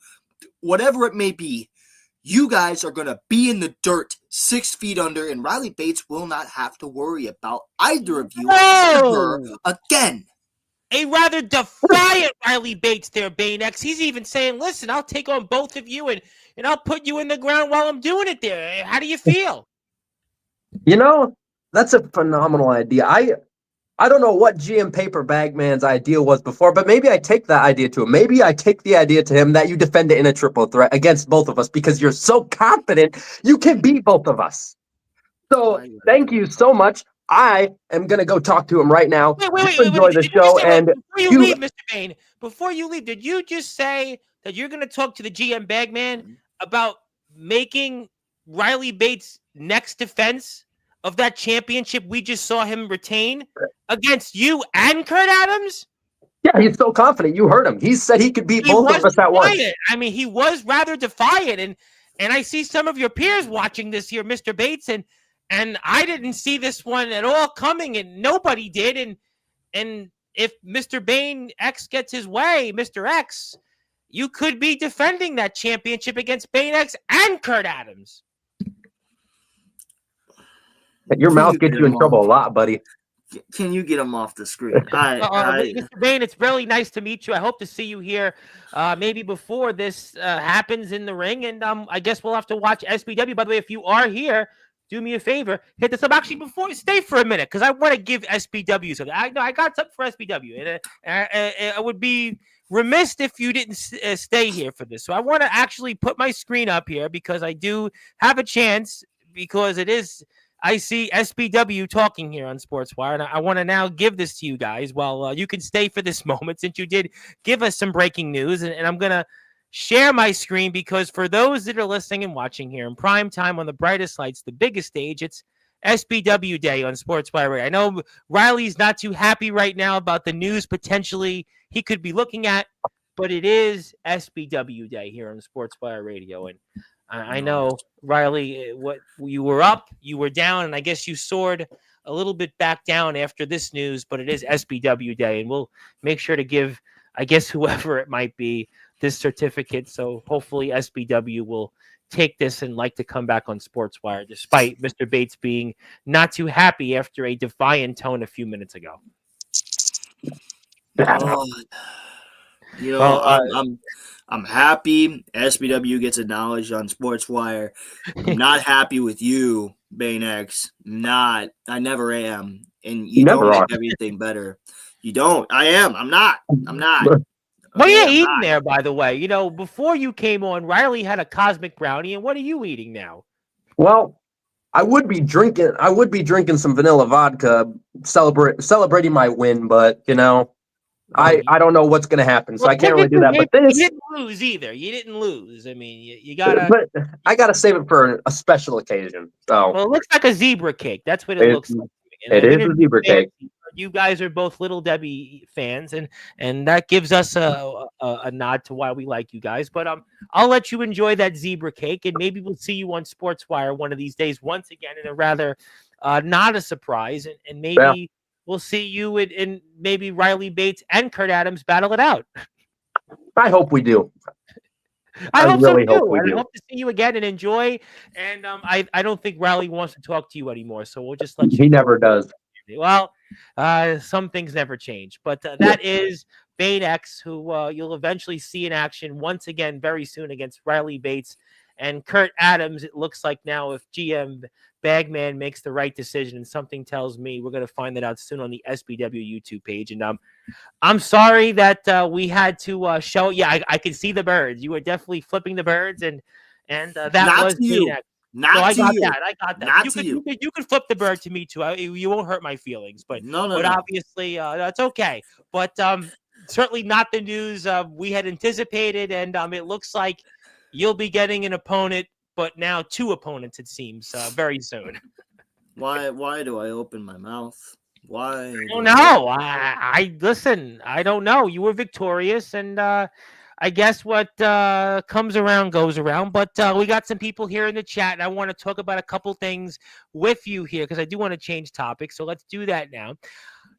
whatever it may be, you guys are going to be in the dirt 6 feet under, and Riley Bates will not have to worry about either of you ever again. A rather defiant Riley Bates there, Baynex. He's even saying, listen, I'll take on both of you, and I'll put you in the ground while I'm doing it there. How do you feel? That's a phenomenal idea. I don't know what GM Paper Bagman's idea was before, but maybe I take that idea to him. Maybe I take the idea to him that you defend it in a triple threat against both of us because you're so confident you can beat both of us. So thank you so much. I am going to go talk to him right now. Wait. Enjoy the show. And before you leave, Mr. Bain, before you leave, did you just say that you're going to talk to the GM Bagman about making Riley Bates' next defense of that championship we just saw him retain against you and Kurt Adams? Yeah, he's so confident. You heard him. He said he could beat both of us at once. I mean, he was rather defiant, and I see some of your peers watching this here, Mr. Bates, and I didn't see this one at all coming, and nobody did. And if Mr. Bain X gets his way, Mr. X, you could be defending that championship against Bain X and Kurt Adams. Your mouth gets you in trouble a lot, buddy. Can you get him off the screen? Mr. Bain, it's really nice to meet you. I hope to see you here maybe before this happens in the ring. And I guess we'll have to watch SBW. By the way, if you are here, do me a favor, hit this up. Actually, before stay for a minute, because I want to give SBW something. I know I got something for SBW. And I would be remiss if you didn't stay here for this. So I want to actually put my screen up here because I do have a chance, because it is... I see SBW talking here on Sportswire, and I want to now give this to you guys. Well, you can stay for this moment since you did give us some breaking news, and I'm going to share my screen because for those that are listening and watching here in prime time on the brightest lights, the biggest stage, it's SBW Day on Sportswire. I know Riley's not too happy right now about the news potentially he could be looking at, but it is SBW Day here on Sportswire Radio, and I know, Riley, what you were up, you were down, and I guess you soared a little bit back down after this news, but it is SBW Day, and we'll make sure to give I guess whoever it might be, this certificate. So hopefully SBW will take this and like to come back on Sportswire, despite Mr. Bates being not too happy after a defiant tone a few minutes ago. Oh, Well, I'm happy SBW gets acknowledged on Sportswire. I'm not happy with you, Bane X. Not. I never am. And you don't Never make are. everything better. You don't. I am. I'm not. I'm not. What are Okay, you I'm eating not. there, by the way? Before you came on, Riley had a cosmic brownie, and what are you eating now? Well, I would be drinking some vanilla vodka, celebrating my win, but Well, I don't know what's gonna happen, so I can't really do that. But you this, didn't lose either. You didn't lose. I mean, you gotta. but I gotta save it for a special occasion. So Well, it looks like a zebra cake. That's what it it, looks like. And it I've is a interviewed zebra fans. cake. You guys are both Little Debbie fans, and that gives us a nod to why we like you guys. But I'll let you enjoy that zebra cake, and maybe we'll see you on Sportswire one of these days once again in a rather not a surprise, and Yeah, maybe we'll see you in maybe Riley Bates and Kurt Adams battle it out. I hope we do. I I hope so really hope too. we And I do. hope to see you again and enjoy. And I don't think Riley wants to talk to you anymore, so we'll just let you He go. never does. Well, some things never change, but Yeah. that is Bane X, who you'll eventually see in action once again very soon against Riley Bates and Kurt Adams. It looks like now if GM Bagman makes the right decision, and something tells me we're going to find that out soon on the SBW YouTube page. And I'm sorry that we had to show. Yeah, I can see the birds. You were definitely flipping the birds, and that Not was to you. Bane. No, Not I to got you. that. I got that. Not You to could, you. you could flip the bird to me too. You won't hurt my feelings, but No. obviously that's okay. But certainly not the news we had anticipated, and it looks like you'll be getting an opponent, but now two opponents it seems very soon. Why do I open my mouth? Why? I don't know. I listen. I don't know. You were victorious, and I guess what comes around goes around. But we got some people here in the chat, and I want to talk about a couple things with you here because I do want to change topics. So let's do that now.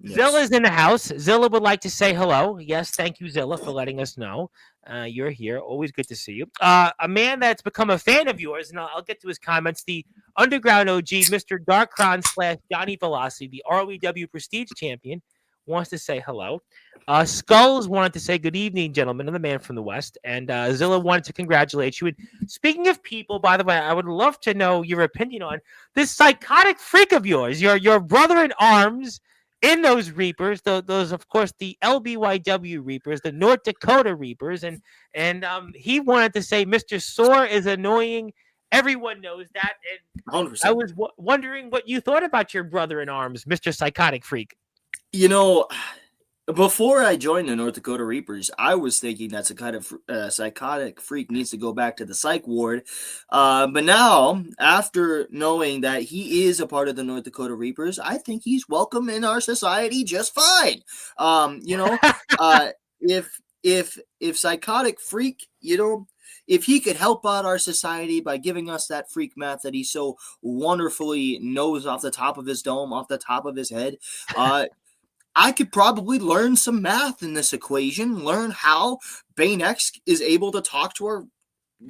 Yes. Zilla's in the house. Zilla would like to say hello. Yes, thank you, Zilla, for letting us know you're here. Always good to see you. A man that's become a fan of yours, and I'll get to his comments. The Underground OG, Mr. Darkron / Johnny Velocity, the ROEW Prestige Champion, wants to say hello. Skulls wanted to say good evening, gentlemen, and the man from the West. And Zilla wanted to congratulate you. And speaking of people, by the way, I would love to know your opinion on this psychotic freak of yours, your brother in arms in those Reapers, those of course the LBYW Reapers, the North Dakota Reapers, and he wanted to say Mr. Soar is annoying. Everyone knows that, and 100%. I was wondering what you thought about your brother in arms, Mr. Psychotic Freak. Before I joined the North Dakota Reapers, I was thinking that psychotic freak needs to go back to the psych ward. But now, after knowing that he is a part of the North Dakota Reapers, I think he's welcome in our society just fine. If psychotic freak, if he could help out our society by giving us that freak math that he so wonderfully knows off the top of his dome, off the top of his head, I could probably learn some math in this equation, learn how Bane X is able to talk to our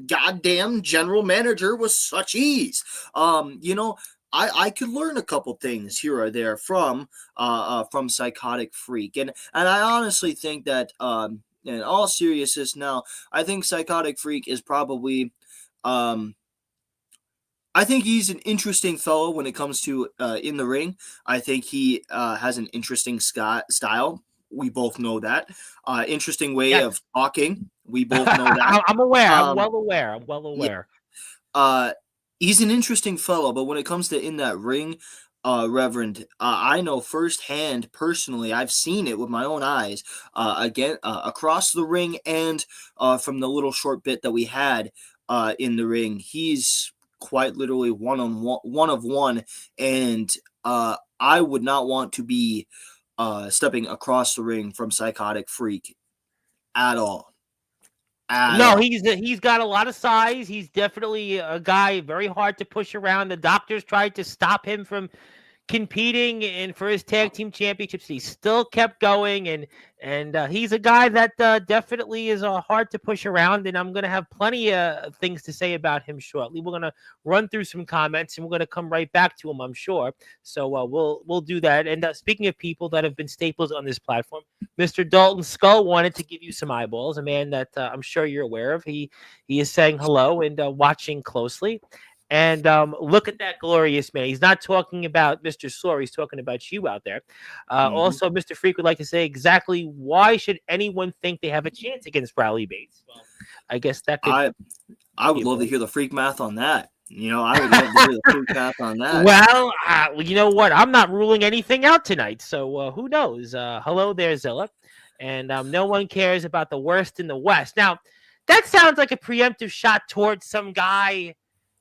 goddamn general manager with such ease. I could learn a couple things here or there from Psychotic Freak. And I honestly think that in all seriousness now, I think Psychotic Freak is probably I think he's an interesting fellow when it comes to in the ring. I think he has an interesting style. We both know that. Interesting way of talking. We both know that. I'm aware. I'm well aware. He's an interesting fellow, but when it comes to in that ring, Reverend, I know firsthand, personally, I've seen it with my own eyes. Again, across the ring and from the little short bit that we had in the ring, he's quite literally one of one, and I would not want to be stepping across the ring from Psychotic Freak at all. He's got a lot of size. He's definitely a guy very hard to push around. The doctors tried to stop him from competing and for his tag team championships. He still kept going, and he's a guy that definitely is hard to push around. And I'm going to have plenty of things to say about him shortly. We're going to run through some comments, and we're going to come right back to him, I'm sure. So we'll do that. And speaking of people that have been staples on this platform, Mr. Dalton Skull wanted to give you some eyeballs, a man that I'm sure you're aware of. He is saying hello and watching closely. And look at that glorious man. He's not talking about Mr. Soar. He's talking about you out there. Also, Mr. Freak would like to say exactly why should anyone think they have a chance against Riley Bates? Well, I guess that could. I would love to hear the freak math on that. I would love to hear the freak math on that. Well, you know what? I'm not ruling anything out tonight. So who knows? Hello there, Zilla. And no one cares about the worst in the West. Now, that sounds like a preemptive shot towards some guy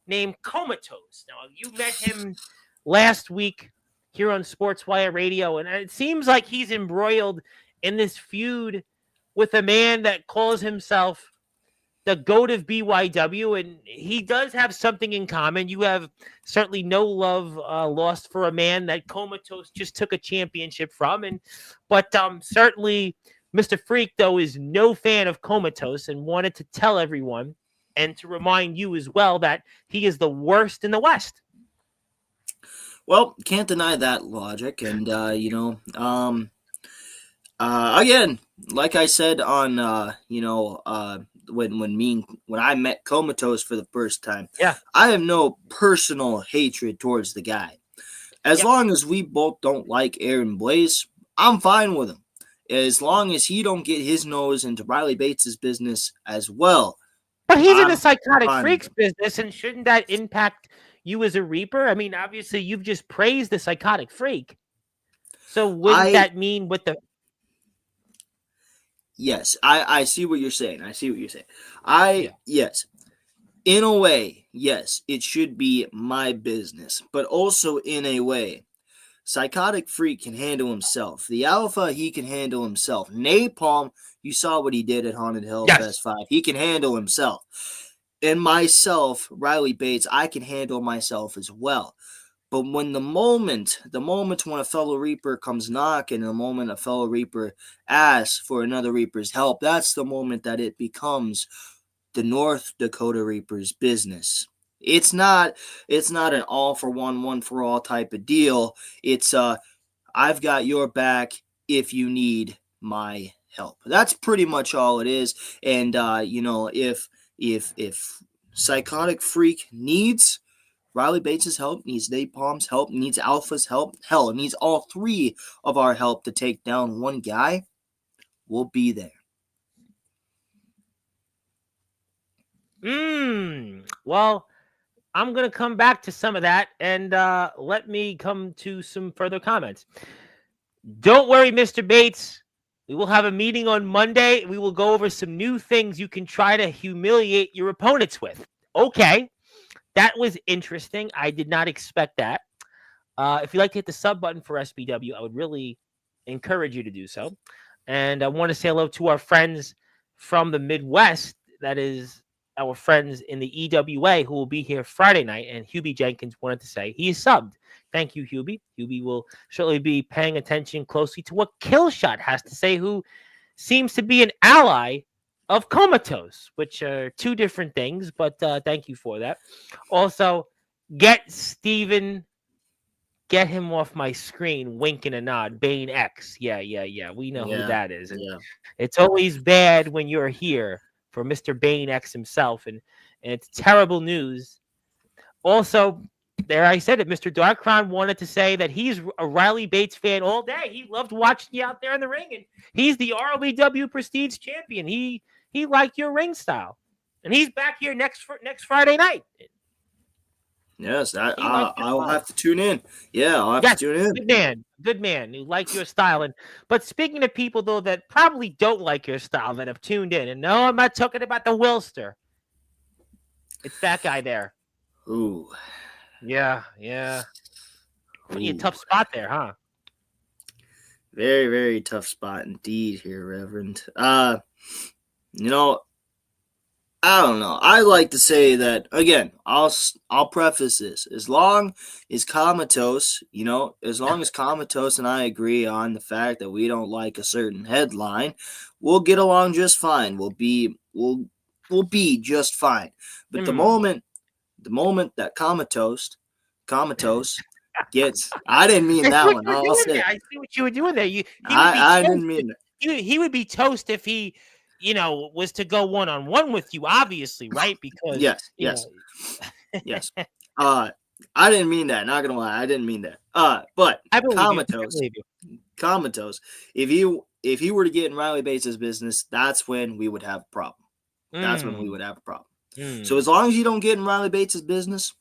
named Comatose. Now, you met him last week here on Sportswire Radio, and it seems like he's embroiled in this feud with a man that calls himself the GOAT of BYW, and he does have something in common. You have certainly no love lost for a man that Comatose just took a championship from, but certainly Mr. Freak, though, is no fan of Comatose and wanted to tell everyone and to remind you as well that he is the worst in the West. Well, can't deny that logic. And, again, like I said on, when I met Comatose for the first time, I have no personal hatred towards the guy. As long as we both don't like Aaron Blaze, I'm fine with him. As long as he don't get his nose into Riley Bates' business as well. But he's in the Psychotic Freaks business, and shouldn't that impact you as a Reaper? I mean, obviously, you've just praised the Psychotic Freak. So wouldn't that mean with the... Yes, I see what you're saying. Yes. In a way, yes, it should be my business. But also in a way, Psychotic Freak can handle himself. The Alpha, he can handle himself. Napalm, you saw what he did at Haunted Hill Fest 5. He can handle himself. And myself, Riley Bates, I can handle myself as well. But when the moment when a fellow Reaper comes knocking, the moment a fellow Reaper asks for another Reaper's help, that's the moment that it becomes the North Dakota Reaper's business. It's not an all for one for all type of deal. It's I've got your back if you need my help. That's pretty much all it is. And if Psychotic Freak needs Riley Bates' help, needs Napalm's help, needs Alpha's help, hell, needs all three of our help to take down one guy, we'll be there. Well, I'm going to come back to some of that, and let me come to some further comments. Don't worry, Mr. Bates. We will have a meeting on Monday. We will go over some new things you can try to humiliate your opponents with. Okay. That was interesting. I did not expect that. If you'd like to hit the sub button for SBW, I would really encourage you to do so. And I want to say hello to our friends from the Midwest. That is our friends in the EWA who will be here Friday night. And Hubie Jenkins wanted to say he is subbed. Thank you, Hubie. Hubie will surely be paying attention closely to what Killshot has to say, who seems to be an ally of Comatose, which are two different things, but thank you for that. Also, get Steven, get him off my screen, wink and a nod. Bane X. Yeah. We know who that is. And it's always bad when you're here for Mr. Bane X himself, and it's terrible news. Also, there I said it, Mr. Darkron wanted to say that he's a Riley Bates fan all day. He loved watching you out there in the ring, and he's the ROBW Prestige champion. He liked your ring style, and he's back here next Friday night. Yes, I'll have to tune in. Yeah, I'll have to tune in. Good man. You like your style. But speaking of people though that probably don't like your style that have tuned in, and no, I'm not talking about the Wilster. It's that guy there. Ooh. Yeah. Pretty tough spot there, huh? Very, very tough spot indeed here, Reverend. I don't know. I like to say that again. I'll preface this. As long as Comatose, as long as Comatose and I agree on the fact that we don't like a certain headline, we'll get along just fine. We'll be just fine. But the Hmm. moment that Comatose gets, I didn't mean I see that what one. you were I'll doing say there. it. I see what you were doing there. He would be I toast. didn't mean that. He would be toast if he, was to go one on one with you. Obviously, right? Because Yes, yes. Yes. Uh, I didn't mean that. Not gonna lie, I didn't mean that. But I believe you. I Comatose, believe you. Comatose. If he were to get in Riley Bates' business, that's when we would have a problem. That's when we Mm, would have a problem. So mm. as long as you don't get in Riley Bates' business,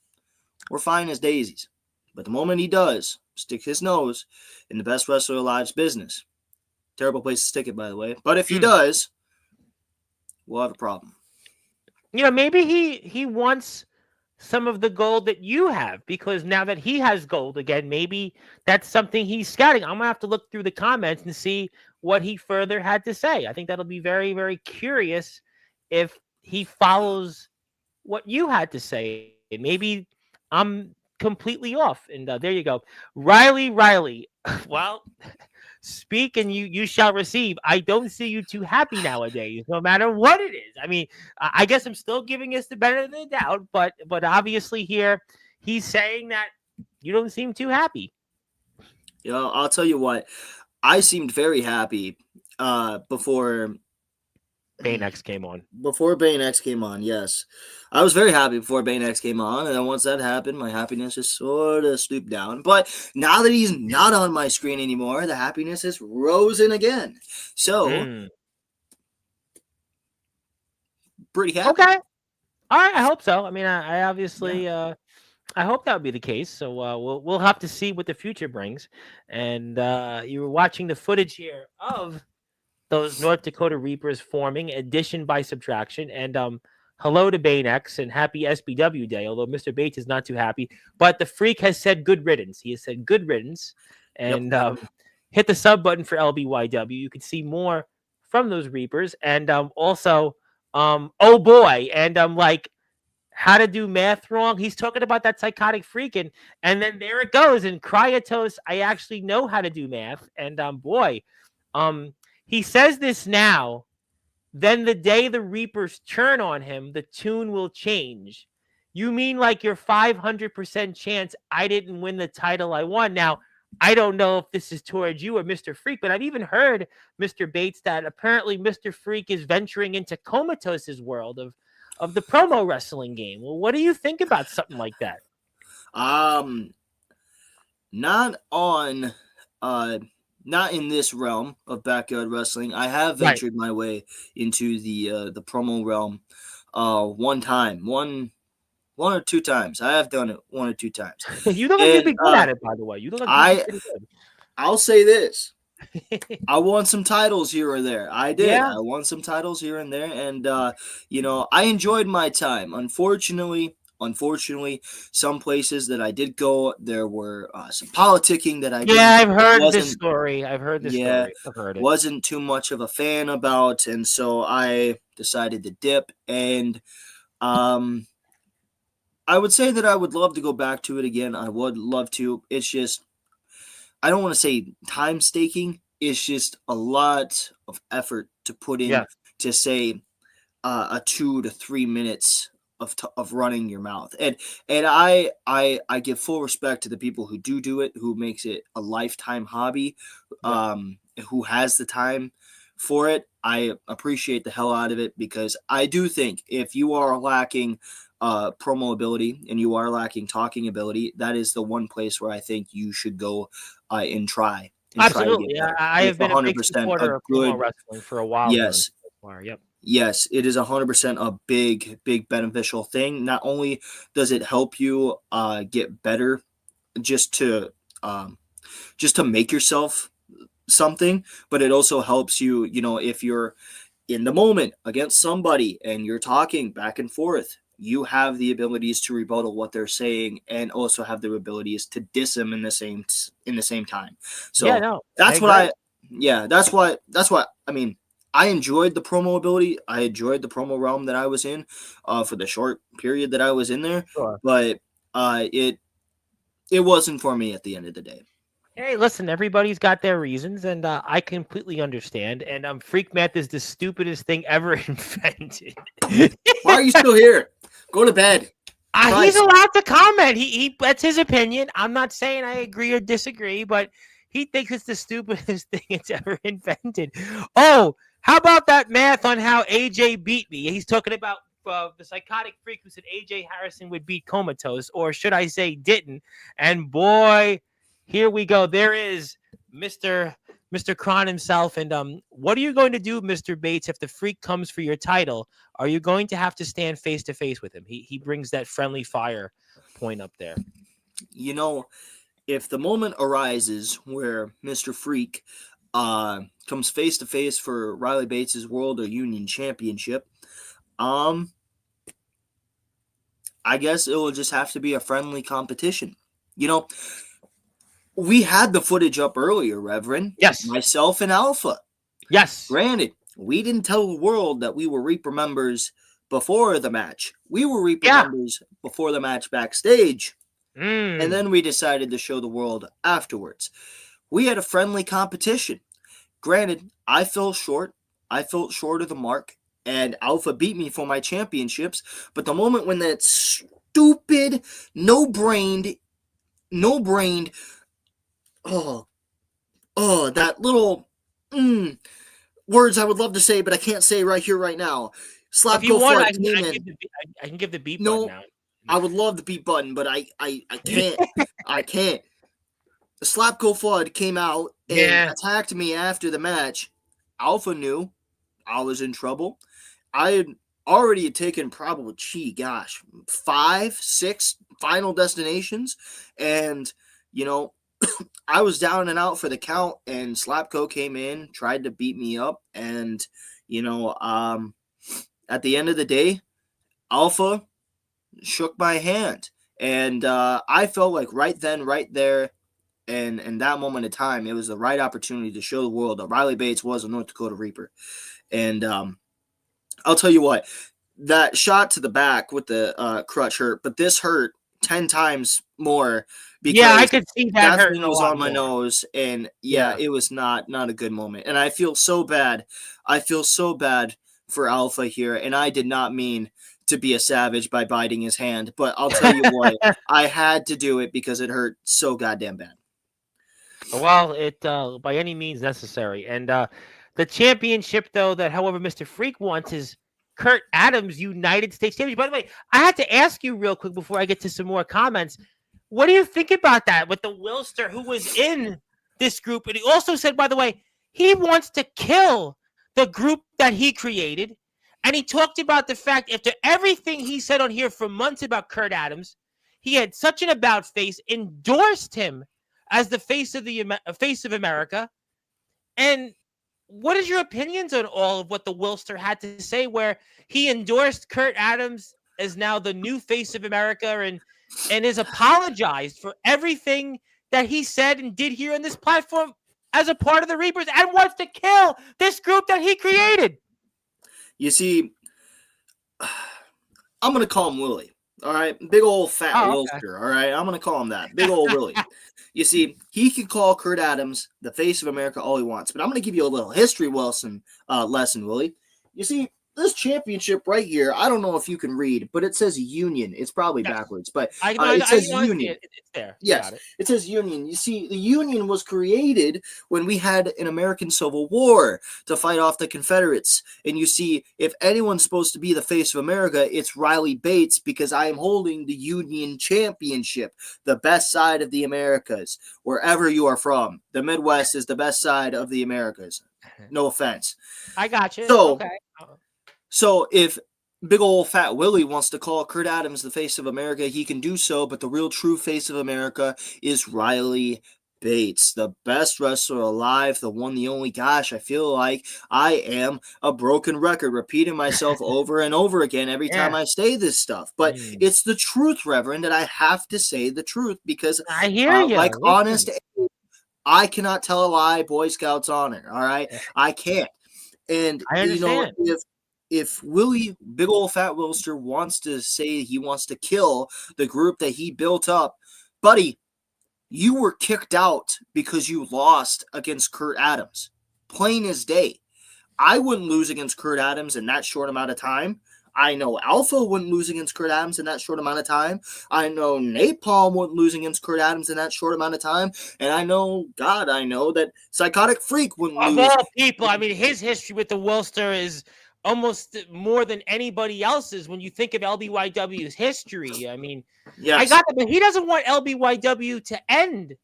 we're fine as daisies. But the moment he does stick his nose in the best wrestler alive's business, terrible place to stick it, by the way. But if he Mm. does, we'll have a problem. Maybe he wants some of the gold that you have because now that he has gold again, maybe that's something he's scouting. I'm gonna have to look through the comments and see what he further had to say. I think that'll be very, very curious if he follows what you had to say. Maybe I'm completely off. And there you go, Riley. Well, speak and you shall receive. I don't see you too happy nowadays, no matter what it is. I mean, I guess I'm still giving us the benefit of the doubt, but obviously here he's saying that you don't seem too happy. I'll tell you what. I seemed very happy before Bane X came on. before Bane X came on. Yes, I was very happy before Bane X came on, and then once that happened, my happiness just sort of stooped down. But now that he's not on my screen anymore, the happiness has risen again. So Mm. pretty happy. Okay. All right. I hope so. I mean, I Yeah. obviously I hope that would be the case. So we'll have to see what the future brings. And you were watching the footage here of those North Dakota Reapers forming addition by subtraction. And hello to Bane X and happy SBW Day. Although Mr. Bates is not too happy, but the Freak has said good riddance. He has said good riddance, Yep. and hit the sub button for LBYW. You can see more from those Reapers, and also oh boy, and like how to do math wrong. He's talking about that psychotic freak, and then there it goes. And Kryatos, I actually know how to do math, and boy, um, he says this now. Then the day the Reapers turn on him, the tune will change. You mean like your 500% chance I didn't win the title I won? Now, I don't know if this is towards you or Mr. Freak, but I've even heard, Mr. Bates, that apparently Mr. Freak is venturing into Comatose's world of the promo wrestling game. Well, what do you think about something like that? Um, not on, uh, not in this realm of backyard wrestling. I have Right. ventured my way into the promo realm, one time, one or two times. I have done it one or two times, You look like you'd and be good at it, by the way. You look like you'd be I pretty I'll say this. good. I won some titles here or there. I did. Yeah. I won some titles here and there, and I enjoyed my time. Unfortunately, some places that I did go, there were some politicking that I Yeah, didn't I've heard this wasn't story. I've heard this yeah story. I've heard it. wasn't too much of a fan about, and so I decided to dip. And um, I would say that I would love to go back to it again. I would love to. It's just I don't want to say time staking. It's just a lot of effort to put in Yeah. to say a 2 to 3 minutes of running your mouth, and I give full respect to the people who do it, who makes it a lifetime hobby, Yep. who has the time for it. I appreciate the hell out of it because I do think if you are lacking promo ability and you are lacking talking ability, that is the one place where I think you should go and try to get Absolutely. better. I It's have been a big 100% a supporter of promo good wrestling for a while here in yes. Sportzwire. Yep. Yes, it is 100% a big beneficial thing. Not only does it help you get better just to um, just to make yourself something, but it also helps you, if you're in the moment against somebody and you're talking back and forth, you have the abilities to rebuttal what they're saying and also have the abilities to diss them in the same time. Yeah, So no, I that's what agree. I yeah, that's what I mean. I enjoyed the promo ability. I enjoyed the promo realm that I was in for the short period that I was in there. Sure. But it wasn't for me at the end of the day. Hey, listen, everybody's got their reasons, and I completely understand. And Freak Math is the stupidest thing ever invented. Why are you still here? Go to bed. He's allowed to comment. He that's his opinion. I'm not saying I agree or disagree, but he thinks it's the stupidest thing it's ever invented. Oh, how about that math on how AJ beat me? He's talking about the psychotic freak who said AJ Harrison would beat Comatose, or should I say didn't? And boy, here we go. There is Mr. Kron himself. And what are you going to do, Mr. Bates, if the freak comes for your title? Are you going to have to stand face to face with him? He brings that friendly fire point up there. You know, if the moment arises where Mr. Freak comes face to face for Riley Bates' World or Union Championship, I guess it will just have to be a friendly competition. You know, we had the footage up earlier, Reverend. Yes. Myself and Alpha. Yes. Granted, we didn't tell the world that we were Reaper members before the match. We were Reaper members before the match backstage. And then we decided to show the world afterwards. We had a friendly competition. Granted, I fell short. I fell short of the mark. And Alpha beat me for my championships. But the moment when that stupid, no-brained, that little words I would love to say, but I can't say right here, right now. If you want, I can give the beep button out. I would love the beep button, but I can't. I can't. The Slapco Flood came out and attacked me after the match. Alpha knew I was in trouble. I had already taken probably, 5, 6 final destinations. And, you know, I was down and out for the count, and Slapco came in, tried to beat me up. And, you know, at the end of the day, Alpha shook my hand. And I felt like right then, right there, and in that moment of time, it was the right opportunity to show the world that Riley Bates was a North Dakota Reaper. And I'll tell you what, that shot to the back with the crutch hurt, but this hurt 10 times more. Because I could see that hurt. Thing was on my nose, and it was not a good moment. And I feel so bad. I feel so bad for Alpha here, and I did not mean to be a savage by biting his hand, but I'll tell you what, I had to do it because it hurt so goddamn bad. Well, it by any means necessary. And the championship, though, that however Mr. Freak wants is Kurt Adams United States Championship. By the way, I had to ask you real quick before I get to some more comments. What do you think about that with the Wilster who was in this group? And he also said, by the way, he wants to kill the group that he created. And he talked about the fact, after everything he said on here for months about Kurt Adams, he had such an about face, endorsed him as the face of America. And what is your opinions on all of what the Wilster had to say, where he endorsed Kurt Adams as now the new face of America and has apologized for everything that he said and did here on this platform as a part of the Reapers, and wants to kill this group that he created? You see, I'm going to call him Willie. All right. Big old fat Wilster. All right. I'm going to call him that. Big old Willie. You see, he can call Kurt Adams the face of America all he wants, but I'm going to give you a little history lesson, Willie. You see, this championship right here, I don't know if you can read, but it says Union. It's probably backwards, but it says Union. It's there. Yes, it says Union. You see, the Union was created when we had an American Civil War to fight off the Confederates. And you see, if anyone's supposed to be the face of America, it's Riley Bates, because I am holding the Union Championship, the best side of the Americas, wherever you are from. The Midwest is the best side of the Americas. No offense. I got you. So if big old fat Willie wants to call Kurt Adams the face of America, he can do so, but the real true face of America is Riley Bates, the best wrestler alive, the one, the only. Gosh, I feel like I am a broken record, repeating myself over and over again every time I say this stuff. But it's the truth, Reverend, and I have to say the truth, because I hear you. Like honest, I cannot tell a lie, Boy Scouts honor, all right? I can't. And I understand. if Willie, big old fat Wilster, wants to say he wants to kill the group that he built up, buddy, you were kicked out because you lost against Kurt Adams. Plain as day. I wouldn't lose against Kurt Adams in that short amount of time. I know Alpha wouldn't lose against Kurt Adams in that short amount of time. I know Napalm wouldn't lose against Kurt Adams in that short amount of time. And I know that Psychotic Freak wouldn't Of lose. all people, I mean, his history with the Worcester is almost more than anybody else's when you think of LBYW's history. I mean, Yes. I got it, but he doesn't want LBYW to end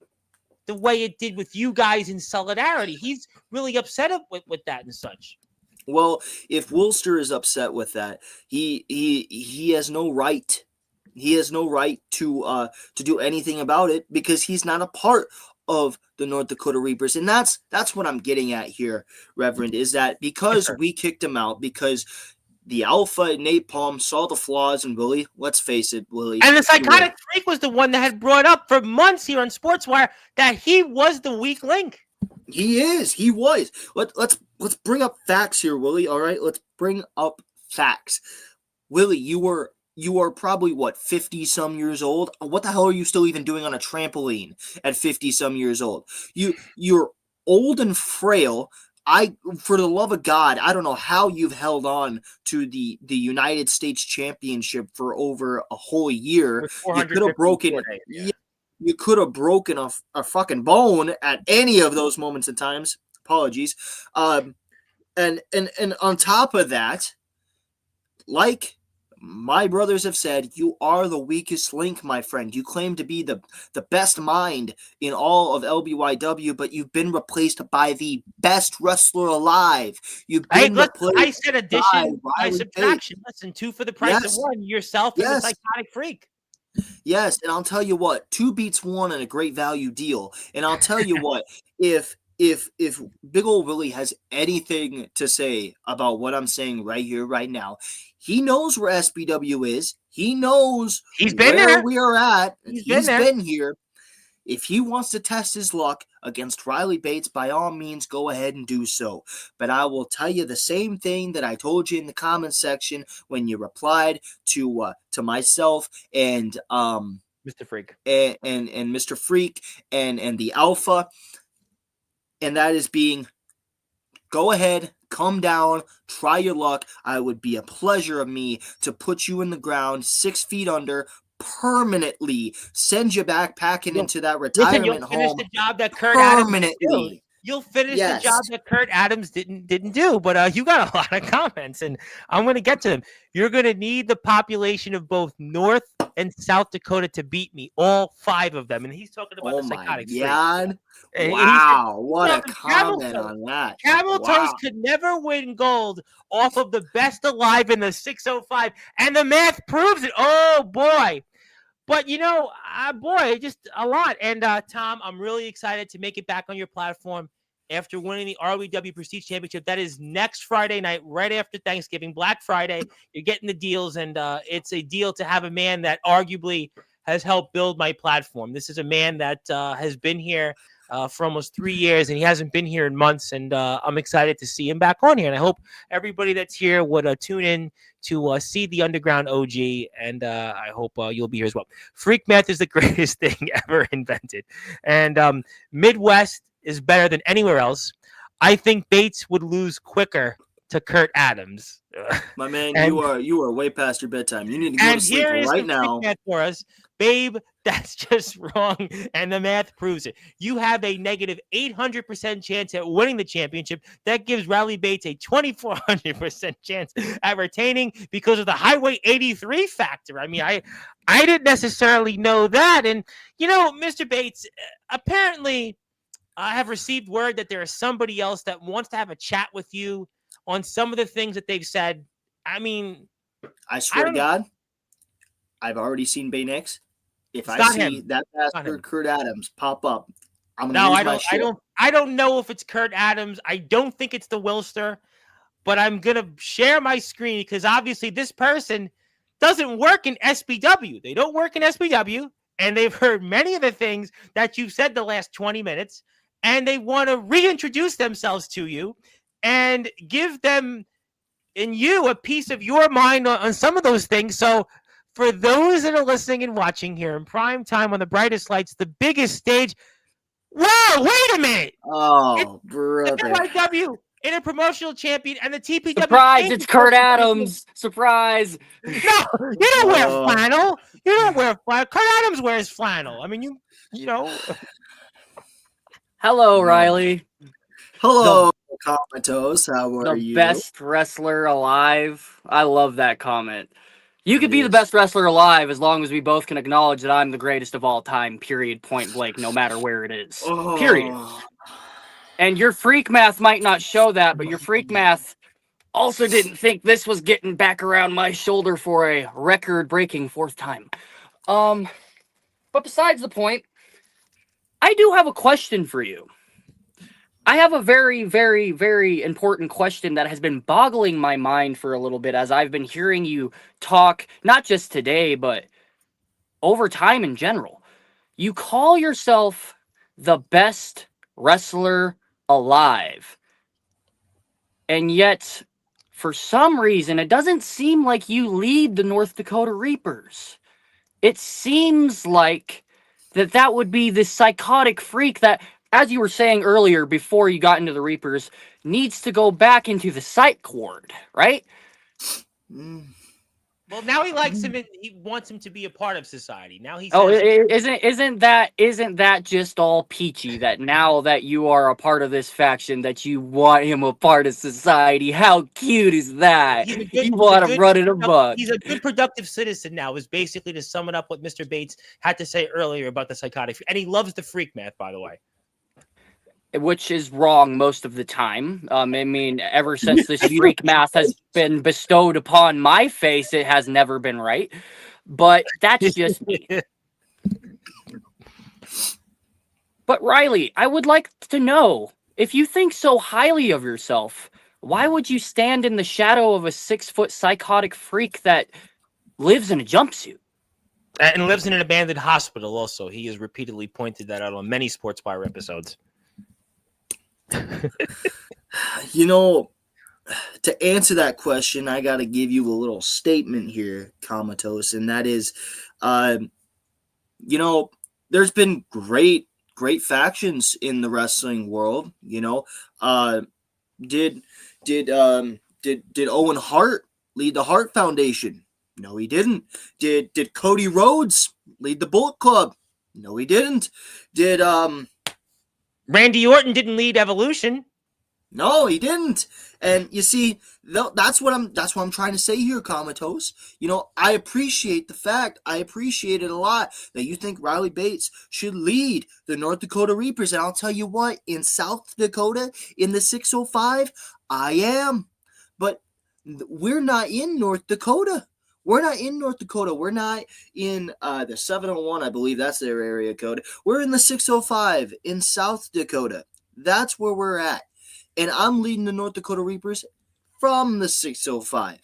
the way it did with you guys in Solidarity. He's really upset with that and such. Well, if Wilster is upset with that, he has no right. He has no right to do anything about it because he's not a part of the North Dakota Reapers. And that's what I'm getting at here, Reverend, is that because we kicked him out, because the Alpha and Napalm saw the flaws in Willie. Let's face it, Willie. And the Psychotic Freak was the one that had brought up for months here on Sportswire that he was the weak link. He is. He was. Let's bring up facts here, Willie. All right, let's bring up facts. Willie, you are probably what, 50 some years old? What the hell are you still even doing on a trampoline at 50 some years old? You're old and frail. For the love of God, I don't know how you've held on to the United States Championship for over a whole year. You could have broken. Yeah. You could have broken a fucking bone at any of those moments and times. Apologies. And on top of that, like my brothers have said, you are the weakest link, my friend. You claim to be the best mind in all of LBYW, but you've been replaced by the best wrestler alive. You've been replaced. I said addition by subtraction. Listen, 2 for the price of 1. Yourself and the Psychotic Freak. Yes, and I'll tell you what, 2 beats 1 and a great value deal. And I'll tell you what, if Big Ol' Willie has anything to say about what I'm saying right here, right now, he knows where SBW is. He knows where we are at. He's been here. If he wants to test his luck against Riley Bates, by all means, go ahead and do so. But I will tell you the same thing that I told you in the comment section when you replied to myself and Mr. Freak and Mr. Freak and the Alpha, and that is being, go ahead, come down, try your luck. I would be a pleasure of me to put you in the ground 6 feet under. Permanently send you backpacking into that retirement you'll home. Finish the job that Kurt Adams permanently. You'll finish the job that Kurt Adams didn't do. But you got a lot of comments, and I'm going to get to them. You're going to need the population of both North and South Dakota to beat me, all 5 of them. And he's talking about the Psychotic Freak. God. Wow, what a comment on that. Camel Toes could never win gold off of the best alive in the 605, and the math proves it. Oh, boy. But, just a lot. And, Tom, I'm really excited to make it back on your platform after winning the ROEW Prestige Championship. That is next Friday night, right after Thanksgiving, Black Friday. You're getting the deals, and it's a deal to have a man that arguably has helped build my platform. This is a man that has been here for almost 3 years, and he hasn't been here in months, and I'm excited to see him back on here. And I hope everybody that's here would tune in to see the Underground OG, and I hope you'll be here as well. Freak math is the greatest thing ever invented, and Midwest is better than anywhere else. I think Bates would lose quicker to Kurt Adams. My man, you are way past your bedtime. You need to go to sleep right now. Freak math for us. Babe, that's just wrong, and the math proves it. You have a negative 800% chance at winning the championship. That gives Riley Bates a 2,400% chance at retaining because of the Highway 83 factor. I mean, I didn't necessarily know that. And, Mr. Bates, apparently I have received word that there is somebody else that wants to have a chat with you on some of the things that they've said. I mean, I swear to God, I've already seen Bay Nix. If I see that bastard Kurt Adams pop up, I'm gonna lose my shit. I don't know if it's Kurt Adams. I don't think it's the Wilster, but I'm gonna share my screen because obviously this person doesn't work in SBW. They don't work in SBW, and they've heard many of the things that you've said the last 20 minutes, and they want to reintroduce themselves to you. and give them and you a piece of your mind on some of those things. So for those that are listening and watching here in prime time on the brightest lights, the biggest stage. Wow, wait a minute. Oh, The brother. NYW Interpromotional Champion and the TPW. Surprise, it's Kurt Adams. Surprise. No, you don't wear flannel. You don't wear flannel. Kurt Adams wears flannel. I mean, you know. Hello, Riley. Hello, Comatose. How are The you? best wrestler alive. I love that comment. You could be the best wrestler alive as long as we both can acknowledge that I'm the greatest of all time, period, point blank, no matter where it is. Period. And your freak math might not show that, but your freak math also didn't think this was getting back around my shoulder for a record-breaking 4th time. But besides the point, I do have a question for you. I have a very, very, very important question that has been boggling my mind for a little bit as I've been hearing you talk, not just today, but over time in general. You call yourself the best wrestler alive. And yet, for some reason, it doesn't seem like you lead the North Dakota Reapers. It seems like that would be this psychotic freak that, as you were saying earlier before you got into the Reapers, needs to go back into the psych ward, right? Well, now he likes him. He wants him to be a part of society. Now he says, "Oh, isn't that just all peachy? That now that you are a part of this faction, that you want him a part of society? How cute is that? You want to run it amok. He's a good, productive citizen now. Is basically to sum it up what Mr. Bates had to say earlier about the psychotic, and he loves the freak math, by the way." Which is wrong most of the time. I mean, ever since this freak math has been bestowed upon my face, it has never been right. But that's just me. But Riley, I would like to know, if you think so highly of yourself, why would you stand in the shadow of a 6-foot psychotic freak that lives in a jumpsuit? And lives in an abandoned hospital also. He has repeatedly pointed that out on many Sportzwire episodes. You know, to answer that question, I got to give you a little statement here, Comatose, and that is, you know, there's been great factions in the wrestling world. You know, did Owen Hart lead the Hart Foundation? No, he didn't. Did Cody Rhodes lead the Bullet Club? No, he didn't. Did Randy Orton didn't lead Evolution. No, he didn't. And you see, that's what I'm trying to say here, Comatose. You know, I appreciate it a lot that you think Riley Bates should lead the North Dakota Reapers. And I'll tell you what, in South Dakota, in the 605, I am. But we're not in North Dakota. We're not in North Dakota. We're not in the 701, I believe that's their area code. We're in the 605 in South Dakota. That's where we're at. And I'm leading the North Dakota Reapers from the 605.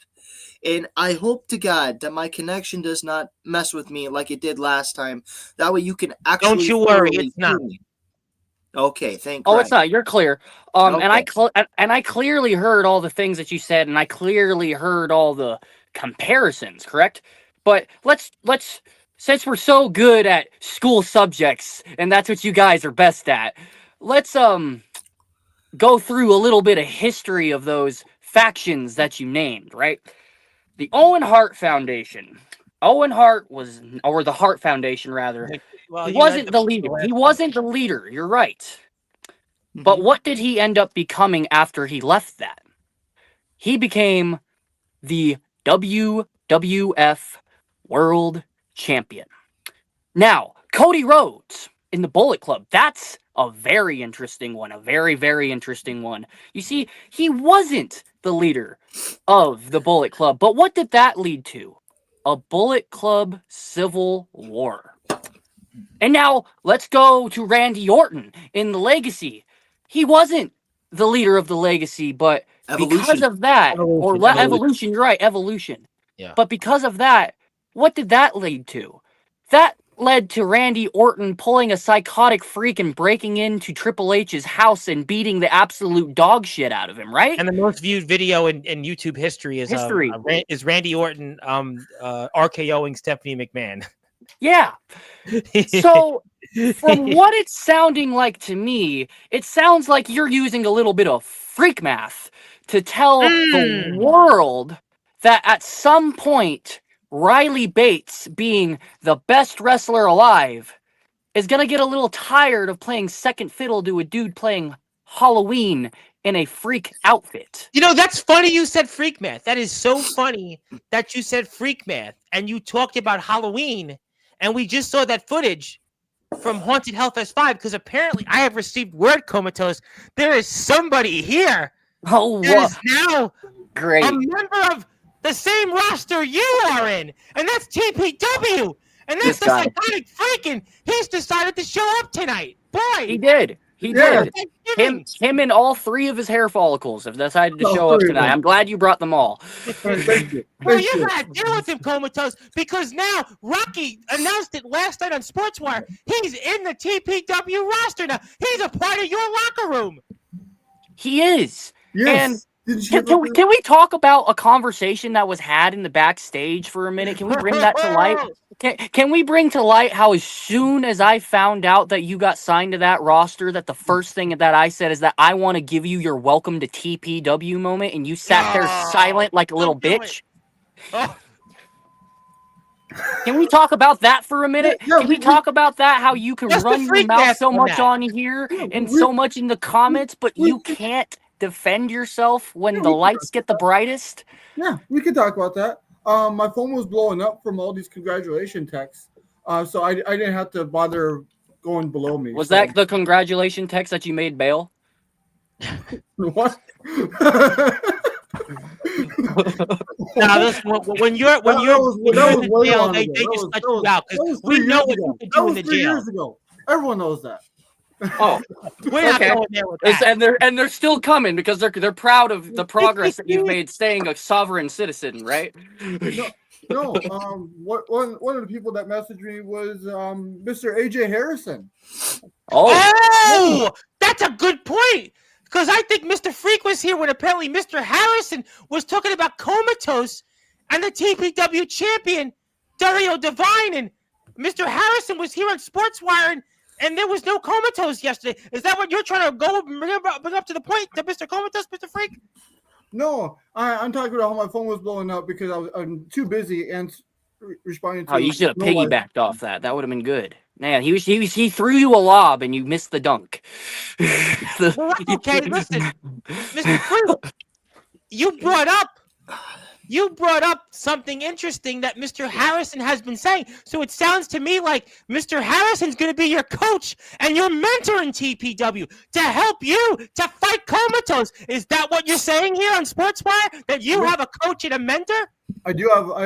And I hope to God that my connection does not mess with me like it did last time. That way you can actually... Don't you worry, it's not. Okay, thank Oh, God. it's not. You're clear. Okay. And I clearly heard all the things that you said, and I clearly heard all the comparisons, correct? But let's since we're so good at school subjects, and that's what you guys are best at, let's go through a little bit of history of those factions that you named, right? The Owen Hart Foundation. Owen Hart was, or the Hart Foundation rather, he wasn't the leader. He wasn't the leader, you're right. But what did he end up becoming after he left that? He became the WWF World Champion. Now, Cody Rhodes in the Bullet Club, that's a very interesting one, a very, very interesting one. You see, he wasn't the leader of the Bullet Club, but what did that lead to? A Bullet Club civil war. And now, let's go to Randy Orton in the Legacy. He wasn't the leader of the Legacy, but because of that, Evolution, you're right, Evolution. Yeah. But because of that, what did that lead to? That led to Randy Orton pulling a psychotic freak and breaking into Triple H's house and beating the absolute dog shit out of him, right? And the most viewed video in YouTube history is Randy Orton RKOing Stephanie McMahon. Yeah. So from what it's sounding like to me, it sounds like you're using a little bit of freak math to tell the world that at some point, Riley Bates, being the best wrestler alive, is going to get a little tired of playing second fiddle to a dude playing Halloween in a freak outfit. You know, that's funny you said freak math. That is so funny that you said freak math and you talked about Halloween, and we just saw that footage from Haunted Hellfest 5 because apparently I have received word, Comatose, there is somebody here Oh, that is now great. a member of the same roster you are in, and that's TPW. And that's This the guy. psychotic freaking. He's decided to show up tonight. Boy, He did. He Yeah. did. Him and all 3 of his hair follicles have decided to All show up 3 of tonight. them. I'm glad you brought them all. Thank you. Well, Thank you you. gotta deal with him, Comatose, because now Rocky announced it last night on Sportswire. He's in the TPW roster now. He's a part of your locker room. He is. Yes. Didn't you Can we talk about a conversation that was had in the backstage for a minute? Can we bring that to light? Can we bring to light how as soon as I found out that you got signed to that roster, that the first thing that I said is that I want to give you your welcome to TPW moment, and you sat there silent like a little Don't do it. bitch? Oh, Can we talk about that for a minute? Yeah, Can we talk about that? How you can What's the run your freak mouth math so on much that? on here and so much in the comments, but you can't defend yourself when the lights get the brightest? Yeah, we could talk about that. My phone was blowing up from all these congratulation texts, so I didn't have to bother going below me. Was so. that the congratulation text that you made bail? What? now this when you're in the way jail, long they ago. just let That you was- out that was because 3 we know years what ago. you can That do in was the 3 jail. years ago. Everyone knows that. Oh, We're not Okay. going there with that. and they're still coming because they're proud of the progress that you've made staying a sovereign citizen, right? No, one of the people that messaged me was Mr. AJ Harrison. Oh, that's a good point. Because I think Mr. Freak was here when apparently Mr. Harrison was talking about Comatose and the TPW champion, Dario Divine. And Mr. Harrison was here on Sportswire, and there was no Comatose yesterday. Is that what you're trying to go bring up to the point to Mr. Comatose, Mr. Freak? No, I'm talking about how my phone was blowing up because I'm too busy and responding to. Oh, you should have no life. piggybacked off that. That would have been good. Man, he threw you a lob and you missed the dunk. Well, okay, listen, Mr. Freak, you brought up something interesting that Mr. Harrison has been saying. So it sounds to me like Mr. Harrison's going to be your coach and your mentor in TPW to help you to fight Comatose. Is that what you're saying here on Sportswire? That you have a coach and a mentor? I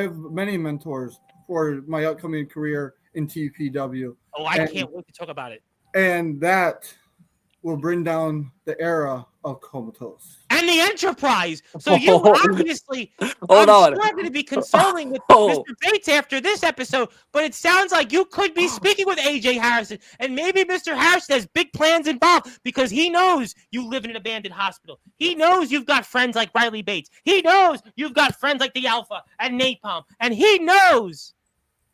have many mentors for my upcoming career in TPW. Oh, I can't wait to talk about it. And that will bring down the era of Comatose. And the Enterprise. So you obviously Hold on. sure going to be consoling with Oh. Mr. Bates after this episode, but it sounds like you could be speaking with AJ Harrison, and maybe Mr. Harrison has big plans involved because he knows you live in an abandoned hospital. He knows you've got friends like Riley Bates. He knows you've got friends like the Alpha and Napalm, and he knows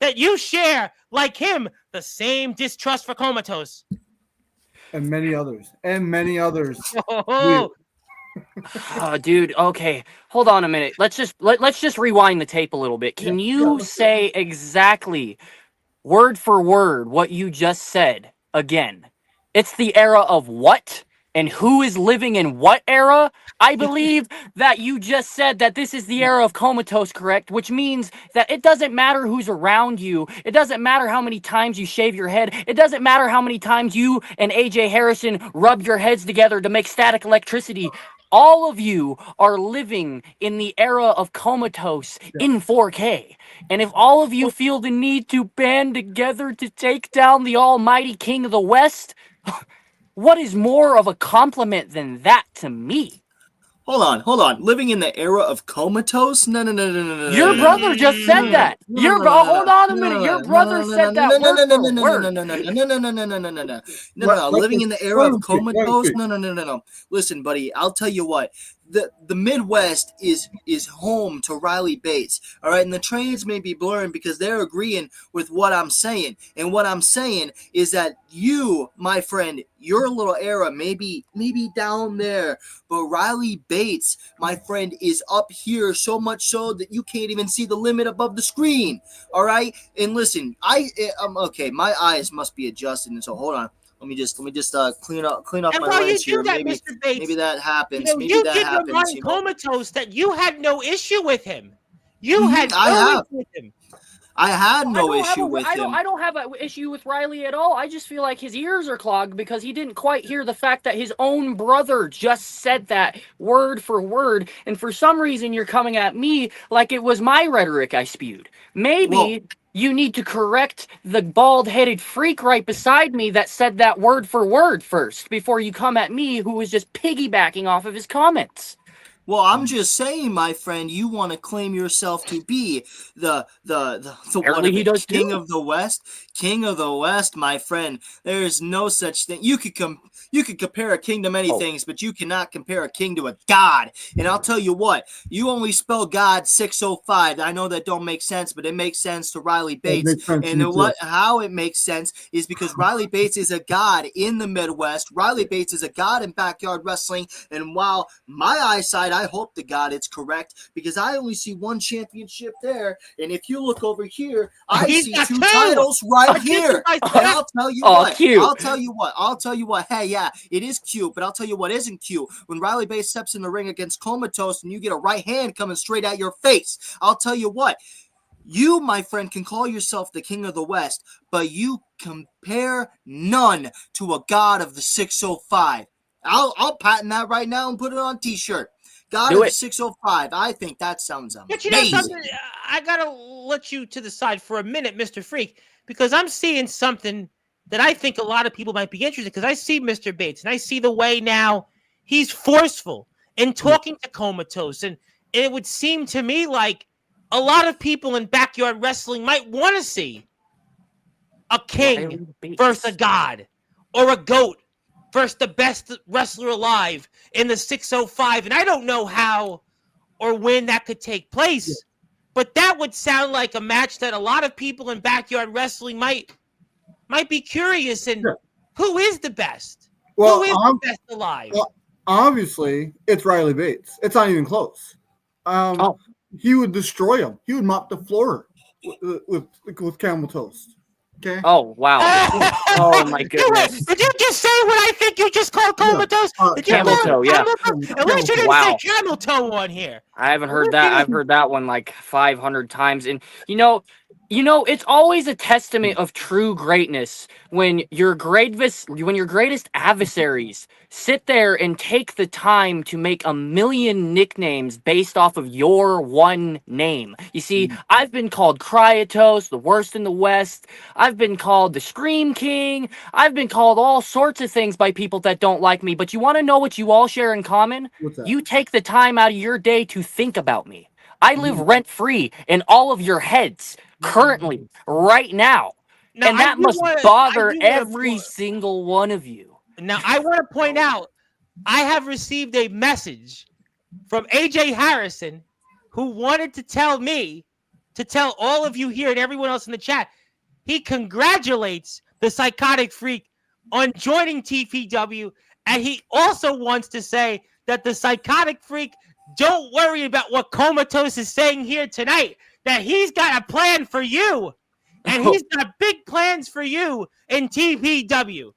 that you share, like him, the same distrust for Comatose. And many others. Oh, Oh, dude. Okay, hold on a minute. Let's just rewind the tape a little bit. Can you say exactly, word for word, what you just said again? It's the era of what? And who is living in what era? I believe that you just said that this is the era of Comatose, correct? Which means that it doesn't matter who's around you. It doesn't matter how many times you shave your head. It doesn't matter how many times you and AJ Harrison rub your heads together to make static electricity. All of you are living in the era of Comatose in 4K. And if all of you feel the need to band together to take down the almighty King of the West, what is more of a compliment than that to me? Hold on. Living in the era of comatose? No. Your brother just said that. Hold on a minute. Your brother said that word for word. No. Living in the era of comatose? No. Listen, buddy, I'll tell you what. The Midwest is home to Riley Bates, all right? And the trains may be blurring because they're agreeing with what I'm saying. And what I'm saying is that you, my friend, your little era may be down there, but Riley Bates, my friend, is up here so much so that you can't even see the limit above the screen, all right? And listen, okay, my eyes must be adjusted, and so hold on. Let me just clean up And my while you lens do here. that, Mr. Bates, Maybe that happens. you know, Maybe you that did happens. remind Comatose that you had no issue with him. You Mhm, had I no have. issue with him. I had no I don't have issue a- with I him. don't have an issue with Riley at all. I just feel like his ears are clogged because he didn't quite hear the fact that his own brother just said that word for word. And for some reason, you're coming at me like it was my rhetoric I spewed. Maybe Well- you need to correct the bald-headed freak right beside me that said that word for word first before you come at me, who was just piggybacking off of his comments. Well, I'm just saying, my friend, you want to claim yourself to be the what Apparently of he it, does King too. of the West? King of the West, my friend. There is no such thing. You could compare a king to many things, but you cannot compare a king to a god. And I'll tell you what, you only spell God 605. I know that don't make sense, but it makes sense to Riley Bates. makes sense to And me too. how it makes sense is because Riley Bates is a god in the Midwest. Riley Bates is a god in backyard wrestling. And while my eyesight, I hope to God it's correct, because I only see one championship there. And if you look over here, I He's see got two two. titles right I'll give you here. guys And that. I'll tell you Oh, what. cute. I'll tell you what. Hey, yeah, it is cute, but I'll tell you what isn't cute. When Riley Bates steps in the ring against Comatose and you get a right hand coming straight at your face, I'll tell you what. You, my friend, can call yourself the King of the West, but you compare none to a god of the 605. I'll patent that right now and put it on a t-shirt. God Do of the it. 605. I think that sounds But you know amazing. something? I gotta let you to the side for a minute, Mr. Freak, because I'm seeing something that I think a lot of people might be interested. Because I see Mr. Bates and I see the way now he's forceful in talking to Comatose, and it would seem to me like a lot of people in backyard wrestling might want to see a king Riley Bates. versus a god, or a goat versus the best wrestler alive in the 605. And I don't know how or when that could take place, but that would sound like a match that a lot of people in backyard wrestling might be curious in. Yeah. Who is the best? Well, Who is the best alive? obviously, it's Riley Bates. It's not even close. He would destroy him. He would mop the floor with camel toast. Okay. Oh, wow. Oh, my goodness. Did you just say what I think you just called comatose? Did you camel call toe, it yeah. camel toe? At least you didn't Wow. say camel toe on here. I haven't heard that. I've heard that one like 500 times. And you know, it's always a testament of true greatness when your greatest adversaries sit there and take the time to make a million nicknames based off of your one name. You see, I've been called Cryatos, the worst in the West. I've been called the Scream King. I've been called all sorts of things by people that don't like me. But you want to know what you all share in common? What's that? You take the time out of your day to think about me. I live rent-free in all of your heads currently, right now. Now, And that must bother every single one of you. Now, I want to point out, I have received a message from AJ Harrison, who wanted to tell me, to tell all of you here and everyone else in the chat, he congratulates the Psychotic Freak on joining TPW, and he also wants to say that the Psychotic Freak, don't worry about what Comatose is saying here tonight, that he's got a plan for you, and he's got big plans for you in TPW.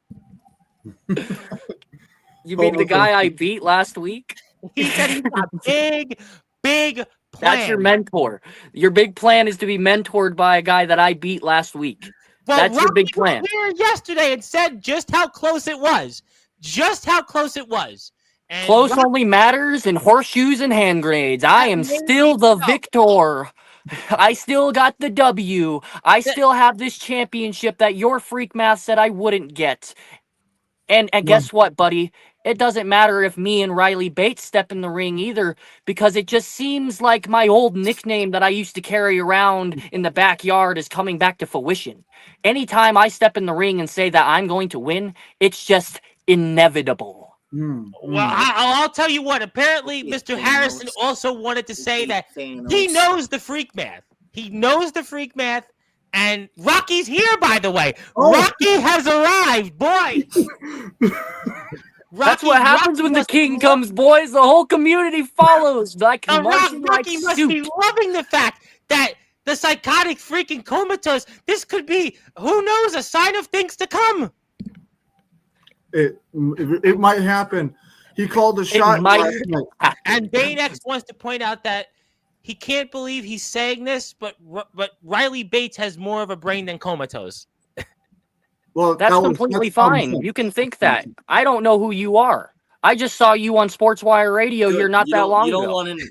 You mean the guy I beat last week? He said he's got big plans. That's your mentor. Your big plan is to be mentored by a guy that I beat last week. Well, That's your big Rocky plan. was here yesterday and said just how close it was. Just how close it was. And Close Rocky, only matters in horseshoes and hand grenades. I am still the victor. I still got the W. I still have this championship that your freak math said I wouldn't get. And guess what, buddy? it doesn't matter if me and Riley Bates step in the ring either, because it just seems like my old nickname that I used to carry around in the backyard is coming back to fruition. Anytime I step in the ring and say that I'm going to win, it's just inevitable. Well, I'll tell you what. Apparently, Mr. Harrison also wanted to say that he knows the freak math. He knows the freak math, and Rocky's here, by the way. Rocky has arrived, boy. That's what happens when the king comes, boys. The whole community follows. Like Rocky must be loving the fact that the psychotic freaking comatose, this could be, who knows, a sign of things to come. It might happen. He called the shot. And Banex wants to point out that he can't believe he's saying this, but Riley Bates has more of a brain than comatose. Well, that's completely fine. You can think that. I don't know who you are. I just saw you on Sportswire Radio here not that long ago.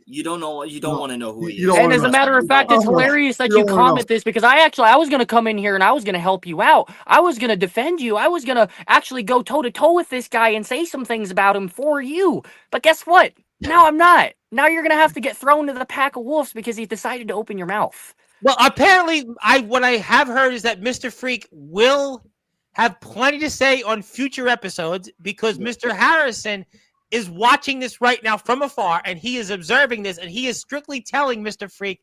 You don't want to know who he is. And as a matter of fact, it's hilarious that you comment this, because I was going to come in here and I was going to help you out. I was going to defend you. I was going to actually go toe-to-toe with this guy and say some things about him for you. But guess what? Now I'm not. Now you're going to have to get thrown to the pack of wolves because he decided to open your mouth. Well, apparently, what I have heard is that Mr. Freak will have plenty to say on future episodes, because Mr. Harrison is watching this right now from afar, and he is observing this, and he is strictly telling Mr. Freak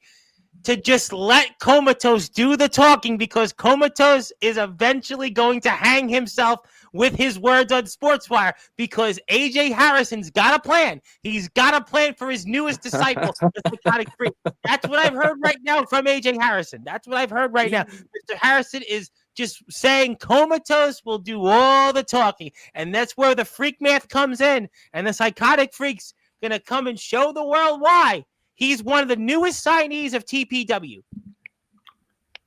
to just let Comatose do the talking, because Comatose is eventually going to hang himself with his words on Sportswire, because AJ Harrison's got a plan. He's got a plan for his newest disciple, the Psychotic Freak. That's what I've heard right now from AJ Harrison. That's what I've heard right now. Mr. Harrison is just saying Comatose will do all the talking, and that's where the freak math comes in, and the Psychotic Freak's gonna come and show the world why he's one of the newest signees of TPW.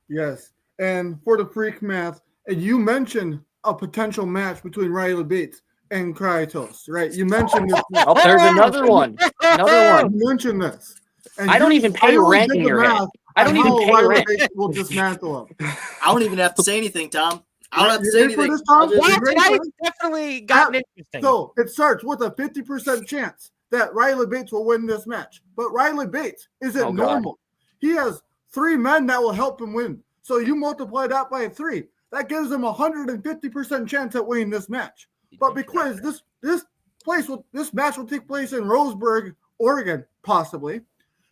Yes, and for the freak math, and you mentioned a potential match between Riley Bates and Kratos, right? You mentioned this. Oh, there's another one. You mentioned this. And I don't even pay rent in your head. I don't even pay rent. We'll dismantle him. I don't even have to say anything, Tom. I don't have to say anything. It's definitely gotten interesting. So it starts with a 50% chance that Riley Bates will win this match. But Riley Bates isn't normal. He has 3 men that will help him win. So you multiply that by 3. That gives him 150% chance at winning this match. But because this match will take place in Roseburg, Oregon, possibly.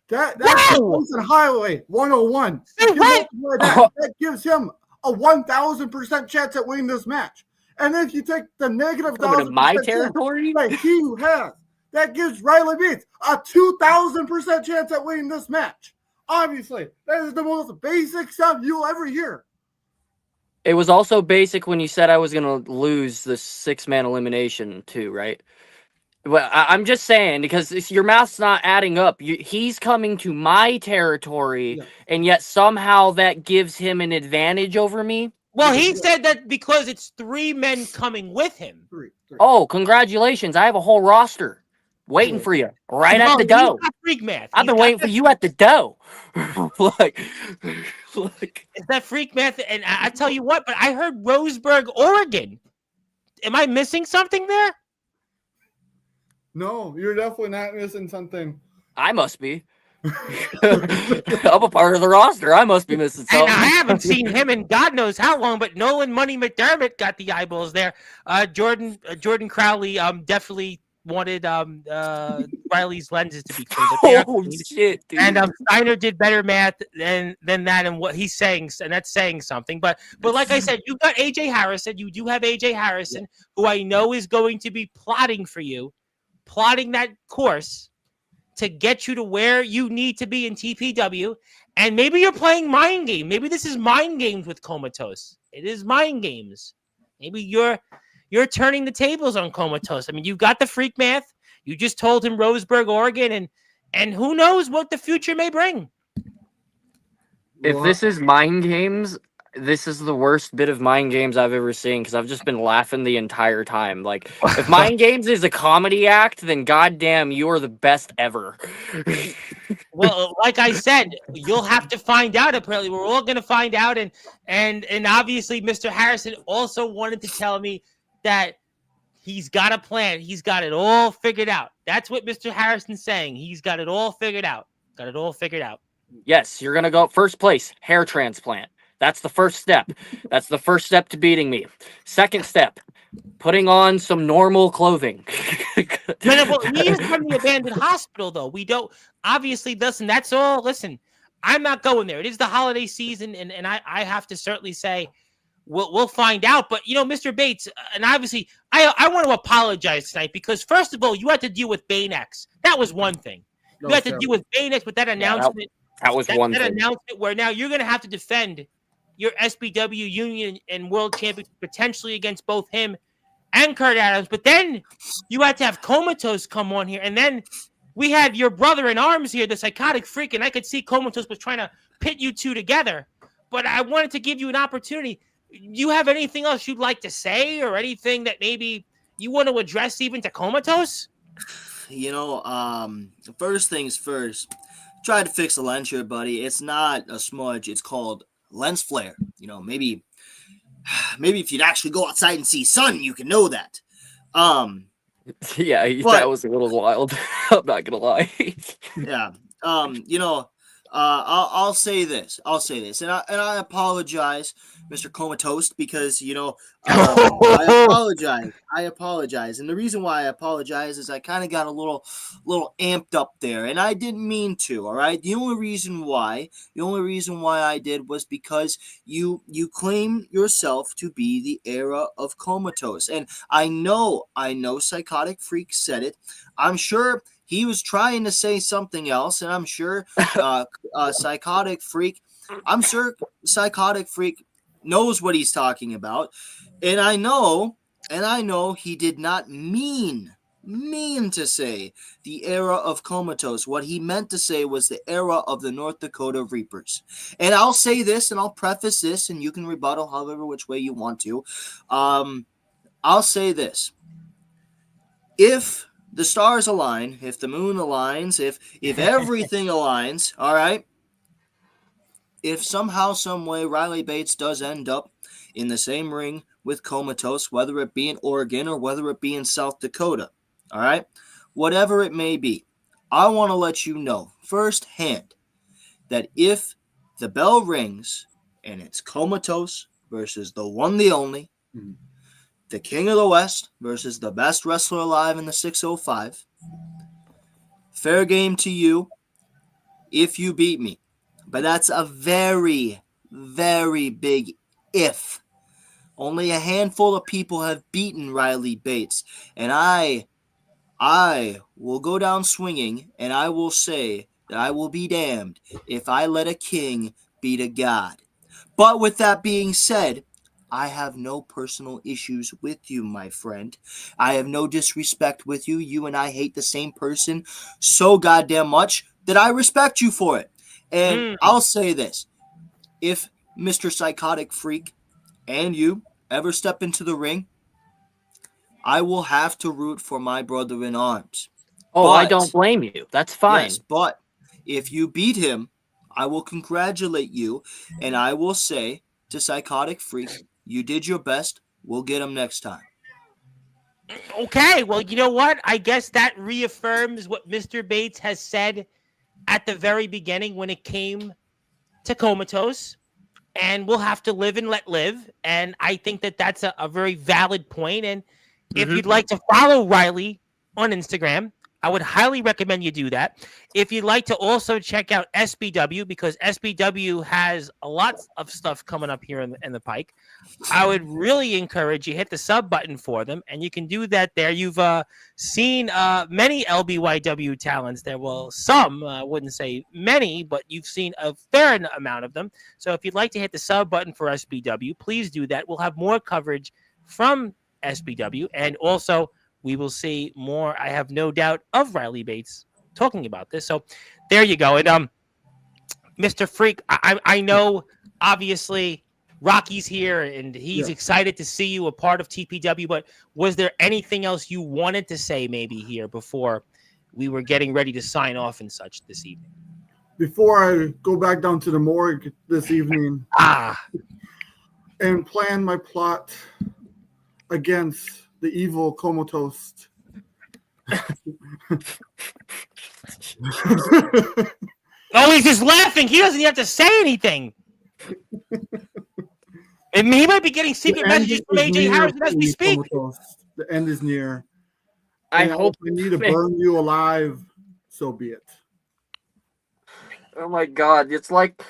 That's in Highway 101. That gives him a 1,000% chance at winning this match. And if you take the negative 1,000% my territory that he has, that gives Riley Bates a 2,000% chance at winning this match. Obviously, that is the most basic stuff you'll ever hear. It was also basic when you said I was going to lose the 6-man elimination too, right? Well, I'm just saying, because your math's not adding up. He's coming to my territory, and yet somehow that gives him an advantage over me. Well, he said that because it's 3 men coming with him. Three. Oh, congratulations. I have a whole roster waiting for you right at the door. Freak math. I've been waiting for you at the door. Look. Is that freak math? And I tell you what, but I heard Roseburg, Oregon. Am I missing something there? No, you're definitely not missing something. I must be. I'm a part of the roster. I must be missing something. And I haven't seen him in God knows how long, but Nolan Money McDermott got the eyeballs there. Jordan Crowley definitely wanted Riley's lenses to be clear. Oh shit, dude. And Steiner did better math than that, and what he's saying, and that's saying something. But like I said, you've got AJ Harrison. You do have AJ Harrison, who I know is going to be plotting for you. Plotting that course to get you to where you need to be in TPW, and maybe you're playing mind game. Maybe this is mind games with Comatose. It is mind games. Maybe you're turning the tables on Comatose. I mean, you've got the freak math. You just told him Roseburg, Oregon, and who knows what the future may bring. If this is mind games, this is the worst bit of mind games I've ever seen, because I've just been laughing the entire time. Like, if mind games is a comedy act, then goddamn, you are the best ever. Well, like I said, you'll have to find out. Apparently, we're all going to find out, and obviously, Mr. Harrison also wanted to tell me that He's got a plan. He's got it all figured out. That's what Mr. Harrison's saying. He's got it all figured out. Got it all figured out. Yes, you're going to go first place, hair transplant. That's the first step. That's the first step to beating me. Second step, putting on some normal clothing. Well, he is from the abandoned hospital, though. We don't, obviously, listen, that's all. Listen, I'm not going there. It is the holiday season, and I have to certainly say, we'll find out. But, Mr. Bates, and obviously, I want to apologize tonight because, first of all, you had to deal with Banex. That was one thing. You had to deal with Banex with that announcement. That was one that thing. announcement where now you're going to have to defend your SBW Union and World Champion potentially against both him and Kurt Adams. But then you had to have Comatose come on here. And then we had your brother in arms here, the Psychotic Freak. And I could see Comatose was trying to pit you two together. But I wanted to give you an opportunity. You have anything else you'd like to say or anything that maybe you want to address even to Comatose? First things first. Try to fix the lens here, buddy. It's not a smudge. It's called lens flare. Maybe if you'd actually go outside and see sun, you can know that. Yeah, that was a little wild. I'm not gonna lie. Yeah. I'll say this, and I apologize, Mr. Comatose, because I apologize, and the reason why I apologize is I kind of got a little amped up there, and I didn't mean to. All right, the only reason why I did was because you claim yourself to be the era of Comatose, and I know Psychotic Freak said it. I'm sure he was trying to say something else, and I'm sure Psychotic Freak knows what he's talking about, and I know he did not mean to say the era of Comatose. What he meant to say was the era of the North Dakota Reapers. And I'll say this, and I'll preface this, and you can rebuttal however which way you want to. I'll say this: if the stars align, if the moon aligns, if everything aligns, all right, if somehow, some way, Riley Bates does end up in the same ring with Comatose, whether it be in Oregon or whether it be in South Dakota, all right, whatever it may be, I want to let you know firsthand that if the bell rings and it's Comatose versus the one, the only, the King of the West versus the best wrestler alive in the 605. Fair game to you if you beat me. But that's a very, very big if. Only a handful of people have beaten Riley Bates. And I will go down swinging, and I will say that I will be damned if I let a king beat a god. But with that being said, I have no personal issues with you, my friend. I have no disrespect with you. You and I hate the same person so goddamn much that I respect you for it. And I'll say this. If Mr. Psychotic Freak and you ever step into the ring, I will have to root for my brother in arms. Oh, I don't blame you. That's fine. Yes, but if you beat him, I will congratulate you, and I will say to Psychotic Freak, you did your best. We'll get him next time. Okay, well, you know what? I guess that reaffirms what Mr. Bates has said at the very beginning when it came to Comatose. And we'll have to live and let live. And I think that that's a very valid point. And if you'd like to follow Riley on Instagram, I would highly recommend you do that. If you'd like to also check out SBW, because SBW has a lot of stuff coming up here in the pike, I would really encourage you hit the sub button for them, and you can do that there. You've seen many LBYW talents there. Well, some, I wouldn't say many, but you've seen a fair amount of them. So if you'd like to hit the sub button for SBW, please do that. We'll have more coverage from SBW, and also we will see more, I have no doubt, of Riley Bates talking about this. So there you go. And Mr. Freak, I know obviously Rocky's here and he's excited to see you a part of TPW, but was there anything else you wanted to say maybe here before we were getting ready to sign off and such this evening? Before I go back down to the morgue this evening and plan my plot against the evil comatose. Oh, he's just laughing. He doesn't even have to say anything. And he might be getting secret messages from AJ Harrison as we speak. The end is near. I hope we need to burn you alive. So be it. Oh my God! It's like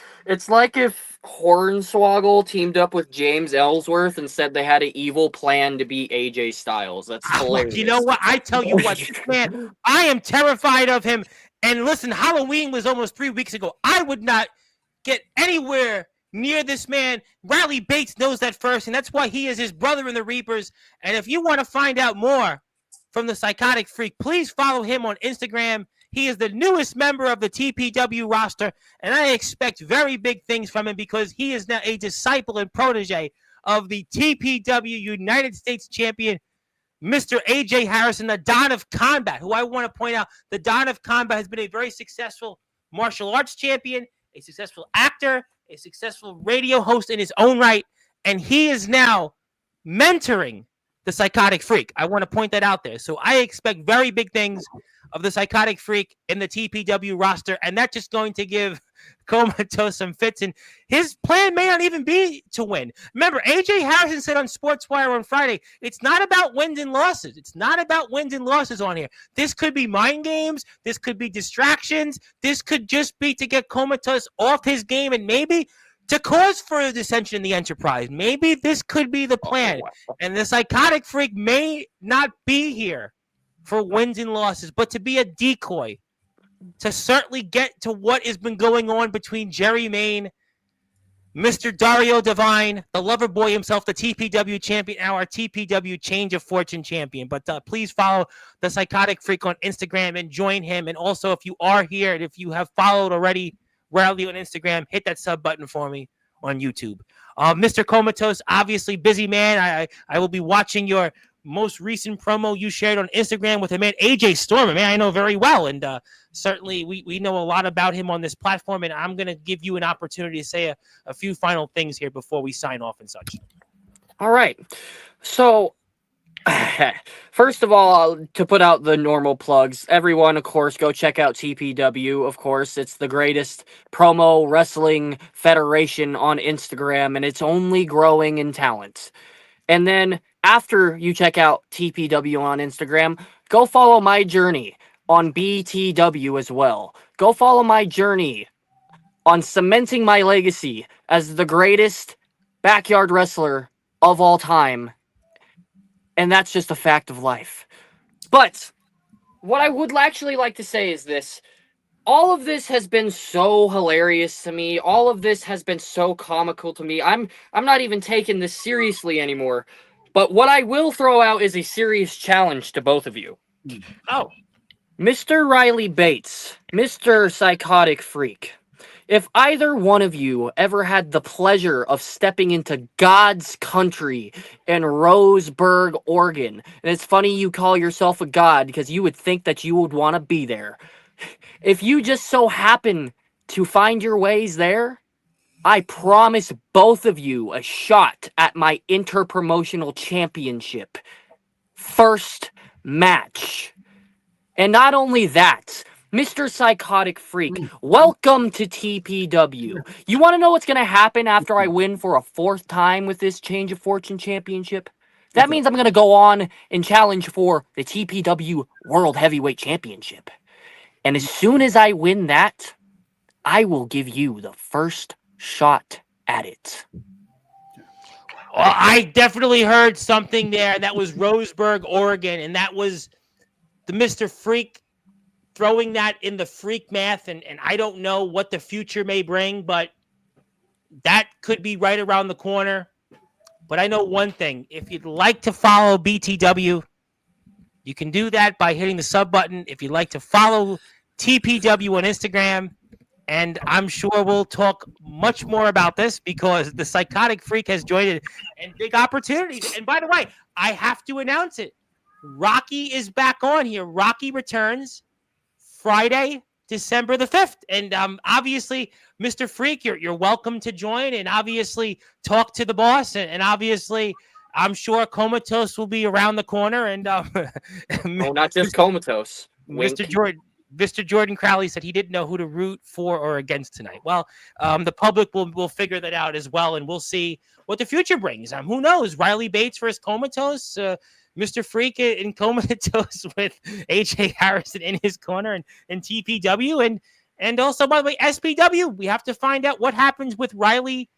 if Hornswoggle teamed up with James Ellsworth and said they had an evil plan to beat AJ Styles. That's hilarious. You know what? I tell you what, man, I am terrified of him. And listen, Halloween was almost 3 weeks ago. I would not get anywhere near this man. Riley Bates knows that first, and that's why he is his brother in the Reapers. And if you want to find out more from the Psychotic Freak, please follow him on Instagram. He is the newest member of the TPW roster, and I expect very big things from him because he is now a disciple and protege of the TPW United States champion, Mr. AJ Harrison, the Don of Combat, who I want to point out, the Don of Combat has been a very successful martial arts champion, a successful actor, a successful radio host in his own right, and he is now mentoring the Psychotic Freak. I want to point that out there. So I expect very big things of the Psychotic Freak in the TPW roster, and that's just going to give Comatose some fits, and his plan may not even be to win. Remember, AJ Harrison said on Sportswire on Friday, it's not about wins and losses. It's not about wins and losses on here. This could be mind games. This could be distractions. This could just be to get Comatose off his game and maybe to cause further dissension in the enterprise. Maybe this could be the plan, and the Psychotic Freak may not be here for wins and losses, but to be a decoy, to certainly get to what has been going on between Jerry Main, Mr. Dario Divine, the lover boy himself, the TPW champion, now our TPW Change of Fortune champion. But please follow the Psychotic Freak on Instagram and join him. And also, if you are here and if you have followed already Riley on Instagram, hit that sub button for me on YouTube. Mr. Comatose, obviously busy man. I will be watching your most recent promo you shared on Instagram with a man, AJ Stormer, man I know very well. And certainly we know a lot about him on this platform. And I'm going to give you an opportunity to say a few final things here before we sign off and such. All right. So, first of all, to put out the normal plugs, everyone, of course, go check out TPW. Of course, it's the greatest promo wrestling federation on Instagram, and it's only growing in talent. And then after you check out TPW on Instagram, go follow my journey on BTW as well. Go follow my journey on cementing my legacy as the greatest backyard wrestler of all time. And that's just a fact of life. But what I would actually like to say is this. All of this has been so hilarious to me. All of this has been so comical to me. I'm not even taking this seriously anymore. But what I will throw out is a serious challenge to both of you. Oh. Mr. Riley Bates, Mr. Psychotic Freak, if either one of you ever had the pleasure of stepping into God's country in Roseburg, Oregon, and it's funny you call yourself a god because you would think that you would want to be there. If you just so happen to find your ways there, I promise both of you a shot at my interpromotional championship. First match. And not only that, Mr. Psychotic Freak, welcome to TPW. You want to know what's going to happen after I win for a fourth time with this Change of Fortune championship? That means I'm going to go on and challenge for the TPW World Heavyweight Championship. And as soon as I win that, I will give you the first shot at it. Well, I definitely heard something there. That was Roseburg, Oregon, and that was the Mr. Freak throwing that in the freak math, and I don't know what the future may bring, but that could be right around the corner. But I know one thing. If you'd like to follow BTW, you can do that by hitting the sub button. If you'd like to follow TPW on Instagram, and I'm sure we'll talk much more about this because the Psychotic Freak has joined it and big opportunities. And by the way, I have to announce it. Rocky is back on here. Rocky returns Friday, December the 5th. And obviously, Mr. Freak, you're welcome to join and obviously talk to the boss and obviously I'm sure Comatose will be around the corner, and not just Comatose. Wink. Mr. Jordan Crowley said he didn't know who to root for or against tonight. Well, the public will figure that out as well, and we'll see what the future brings. Who knows? Riley Bates versus Comatose, Mr. Freak in Comatose with AJ Harrison in his corner, and TPW, and also, by the way, SPW. We have to find out what happens with Riley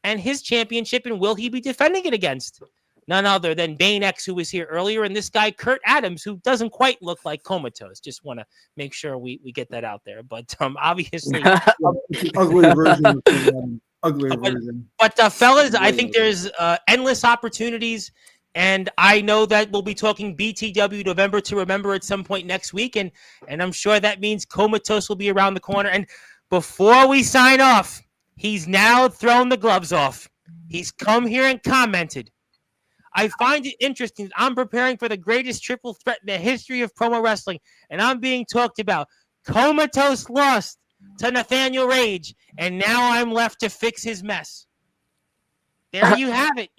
and his championship, and will he be defending it against none other than Bane X, who was here earlier, and this guy, Kurt Adams, who doesn't quite look like Comatose. Just want to make sure we get that out there. But obviously... ugly version. Ugly version. But fellas, I think there's endless opportunities, and I know that we'll be talking BTW November to Remember at some point next week, and I'm sure that means Comatose will be around the corner. And before we sign off, he's now thrown the gloves off. He's come here and commented. I find it interesting. I'm preparing for the greatest triple threat in the history of promo wrestling, and I'm being talked about. Comatose lost to Nathaniel Rage, and now I'm left to fix his mess. There you have it.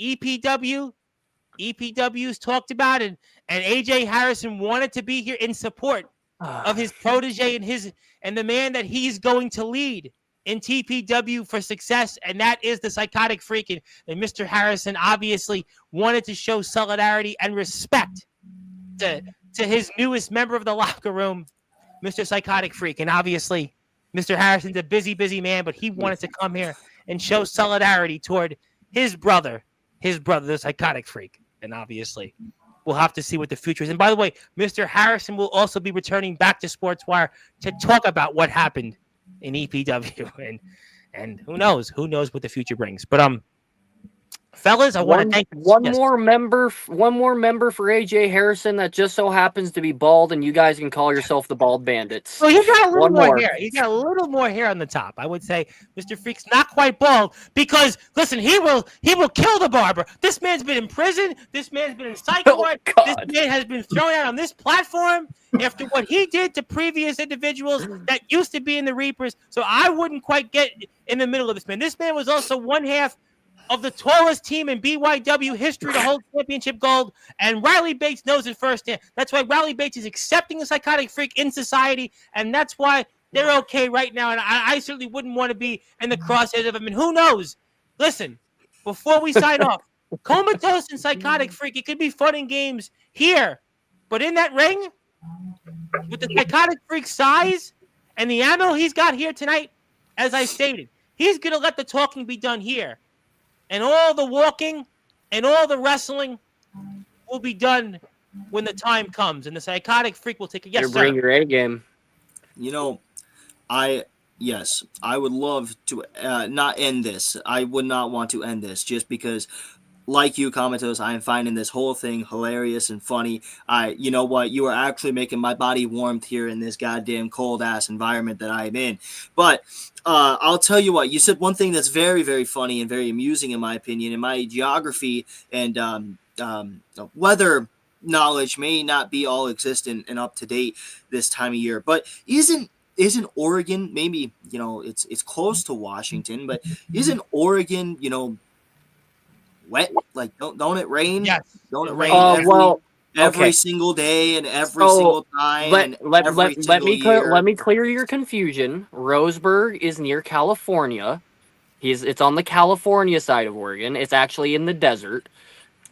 EPW's talked about it, and AJ Harrison wanted to be here in support of his protege and the man that he's going to lead in TPW for success, and that is the Psychotic Freak. And Mr. Harrison obviously wanted to show solidarity and respect to his newest member of the locker room, Mr. Psychotic Freak. And obviously, Mr. Harrison's a busy, busy man, but he wanted to come here and show solidarity toward his brother, the Psychotic Freak. And obviously, we'll have to see what the future is. And by the way, Mr. Harrison will also be returning back to Sportswire to talk about what happened in EPW, and who knows what the future brings. But fellas, I want to thank one more member for AJ Harrison that just so happens to be bald, and you guys can call yourself the Bald Bandits. Well, he's got a little more hair. He's got a little more hair on the top. I would say Mr. Freak's not quite bald because, listen, he will kill the barber. This man's been in prison. This man's been in psych ward. This man has been thrown out on this platform after what he did to previous individuals that used to be in the Reapers. So I wouldn't quite get in the middle of this man. This man was also one half of the tallest team in BYW history to hold championship gold, and Riley Bates knows it firsthand. That's why Riley Bates is accepting the Psychotic Freak in society, and that's why they're okay right now, and I certainly wouldn't want to be in the crosshairs of him, and who knows? Listen, before we sign off, Comatose and Psychotic Freak, it could be fun and games here, but in that ring, with the Psychotic Freak size and the ammo he's got here tonight, as I stated, he's going to let the talking be done here. And all the walking and all the wrestling will be done when the time comes. And the Psychotic Freak will take it. Yes, sir. Bring your A game. You know, I would love to not end this. I would not want to end this just because, like you, Comatose, I am finding this whole thing hilarious and funny. You know what? You are actually making my body warmth here in this goddamn cold-ass environment that I'm in. But I'll tell you what. You said one thing that's very, very funny and very amusing, in my opinion. In my geography and weather knowledge may not be all existent and up to date this time of year, but isn't Oregon, maybe, you know, it's close to Washington, but isn't Oregon, you know, wet? Like, don't it rain? Yes. Don't it rain every single day and every single time? Let me clear your confusion. Roseburg is near California. It's on the California side of Oregon. It's actually in the desert.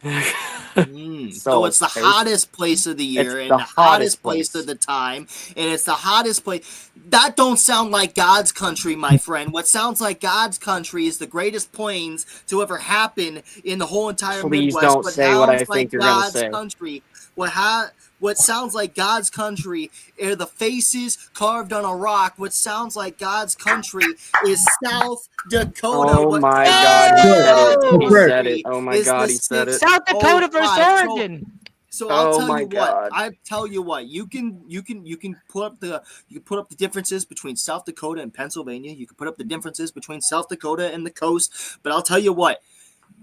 So it's the hottest place of the year and the hottest place of the time, and it's the hottest place. That don't sound like God's country, my friend. What sounds like God's country is the greatest plains to ever happen in the whole entire Please Midwest. don't say what I think you're going to say. Country. What sounds like God's country are the faces carved on a rock. What sounds like God's country is South Dakota. Oh my God, he said it. Oh my God, he said it. South Dakota versus Oregon. So I'll tell you what. You can put up the differences between South Dakota and Pennsylvania. You can put up the differences between South Dakota and the coast. But I'll tell you what.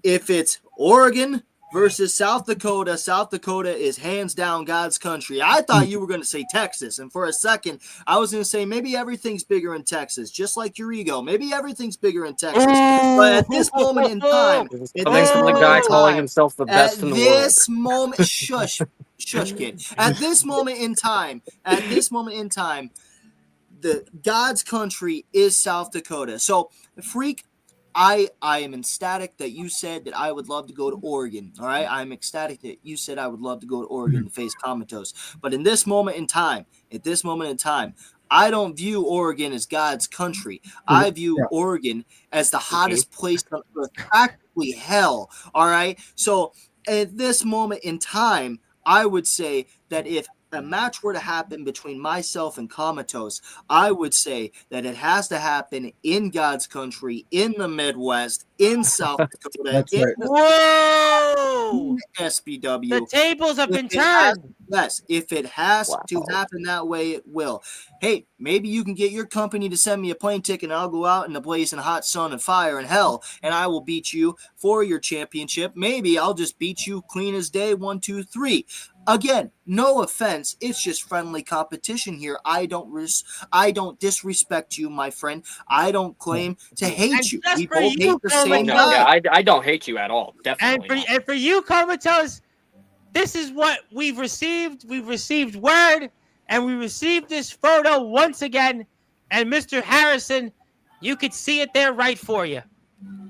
If it's Oregon versus South Dakota. South Dakota is hands down God's country. I thought you were going to say Texas. And for a second, I was going to say maybe everything's bigger in Texas, just like your ego. Maybe everything's bigger in Texas. But at this moment in time, Coming from the guy calling himself the best in the world. At this moment, shush, kid. At this moment in time, the God's country is South Dakota. So, Freak, I am ecstatic that you said that I would love to go to Oregon. All right, I'm ecstatic that you said I would love to go to Oregon to face Comatose. But at this moment in time, I don't view Oregon as God's country. I view Oregon as the hottest place on earth, practically hell. All right, so at this moment in time, I would say that if a match were to happen between myself and Comatose, I would say that it has to happen in God's country, in the Midwest, in South Dakota, That's right. Whoa! SBW. The tables have been turned. Yes, if it has to happen that way, it will. Hey, maybe you can get your company to send me a plane ticket and I'll go out in the blazing hot sun and fire and hell, and I will beat you for your championship. Maybe I'll just beat you clean as day, 1, 2, 3. Again, no offense. It's just friendly competition here. I don't disrespect you, my friend. I don't claim to hate you. We both hate the same guy. Yeah, I don't hate you at all. Definitely. And for you, Comatose, this is what we've received. We've received word, and we received this photo once again. And Mr. Harrison, you could see it there right for you.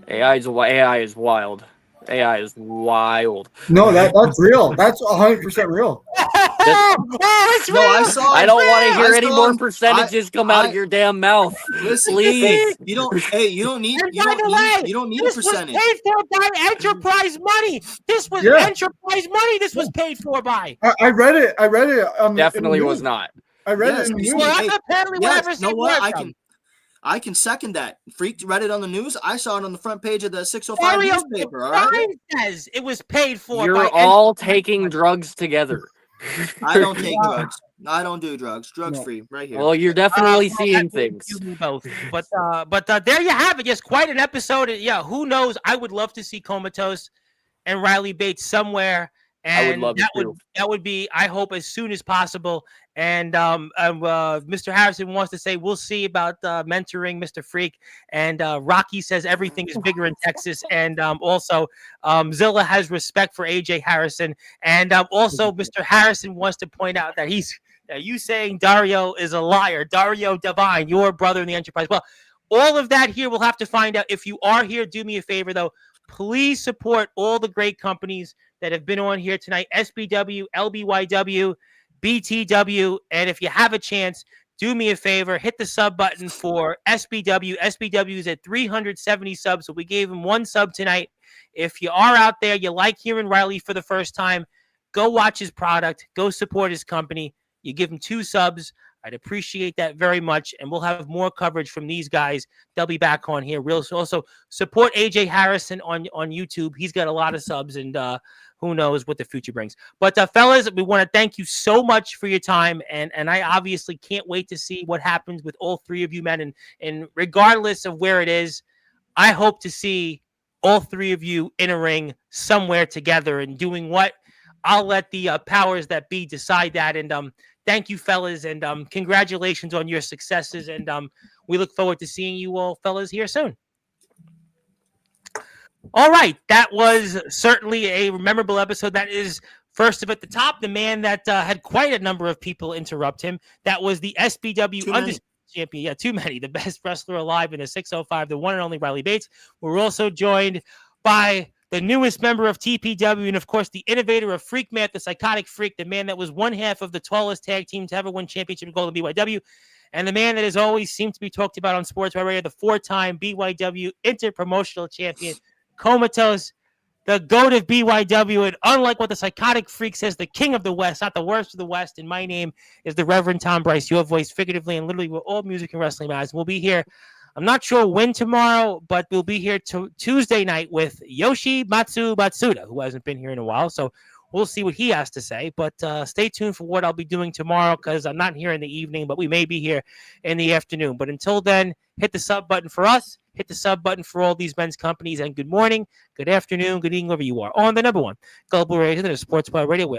AI is wild. AI is wild. No, that's real. That's 100% real. It's real. I don't want to hear any more percentages come out of your damn mouth. Listen, please. You don't need a percentage. This was paid for by Enterprise money. This was Enterprise money. This was paid for by. I read it. Definitely was not. I read it in the news. Well, that's apparently what I received. You know what? I can second that. Freak read it on the news. I saw it on the front page of the 605 newspaper. All right. Says it was paid for. You're all taking drugs together. I don't take drugs. I don't do drugs. Drugs free, right here. Well, you're definitely seeing things. Both. But there you have it. Just quite an episode. Yeah, who knows? I would love to see Comatose and Riley Bates somewhere. And I would love that would be, I hope, as soon as possible. And Mr. Harrison wants to say we'll see about mentoring Mr. Freak. And Rocky says everything is bigger in Texas. And also Zilla has respect for AJ Harrison. And also Mr. Harrison wants to point out that you saying Dario is a liar. Dario Devine, your brother in the Enterprise. Well, all of that here we'll have to find out. If you are here, do me a favor, though. Please support all the great companies that have been on here tonight: SBW, LBYW, BTW. And if you have a chance, do me a favor, hit the sub button for SBW. SBW is at 370 subs, so we gave him 1 sub tonight. If you are out there, you like hearing Riley for the first time, go watch his product, go support his company. You give him 2 subs. I'd appreciate that very much, and we'll have more coverage from these guys. They'll be back on here. Also, support AJ Harrison on YouTube. He's got a lot of subs, and who knows what the future brings. But, fellas, we want to thank you so much for your time, and I obviously can't wait to see what happens with all 3 of you men, and regardless of where it is, I hope to see all 3 of you in a ring somewhere together and doing what. I'll let the powers that be decide that, and thank you, fellas, and congratulations on your successes. And we look forward to seeing you all, fellas, here soon. All right. That was certainly a memorable episode. That is first of at the top, the man that had quite a number of people interrupt him. That was the SBW Undisputed Champion. Yeah, too many. The best wrestler alive in the 605, the one and only Riley Bates. We're also joined by the newest member of TPW, and of course, the innovator of Freak Math, the Psychotic Freak, the man that was one half of the tallest tag team to ever win championship gold in BYW, and the man that has always seemed to be talked about on Sportswire Radio, the 4-time BYW Interpromotional Champion, Comatose, the GOAT of BYW, and unlike what the Psychotic Freak says, the king of the West, not the worst of the West, and my name is the Reverend Tom Bryce, your voice figuratively and literally with all music and wrestling matters. We'll be here. I'm not sure when tomorrow, but we'll be here Tuesday night with Yoshimatsu Matsuda, who hasn't been here in a while. So we'll see what he has to say. But stay tuned for what I'll be doing tomorrow, because I'm not here in the evening, but we may be here in the afternoon. But until then, hit the sub button for us. Hit the sub button for all these men's companies. And good morning, good afternoon, good evening, wherever you are. On the number one Global Radio, the Sportswire Radio, where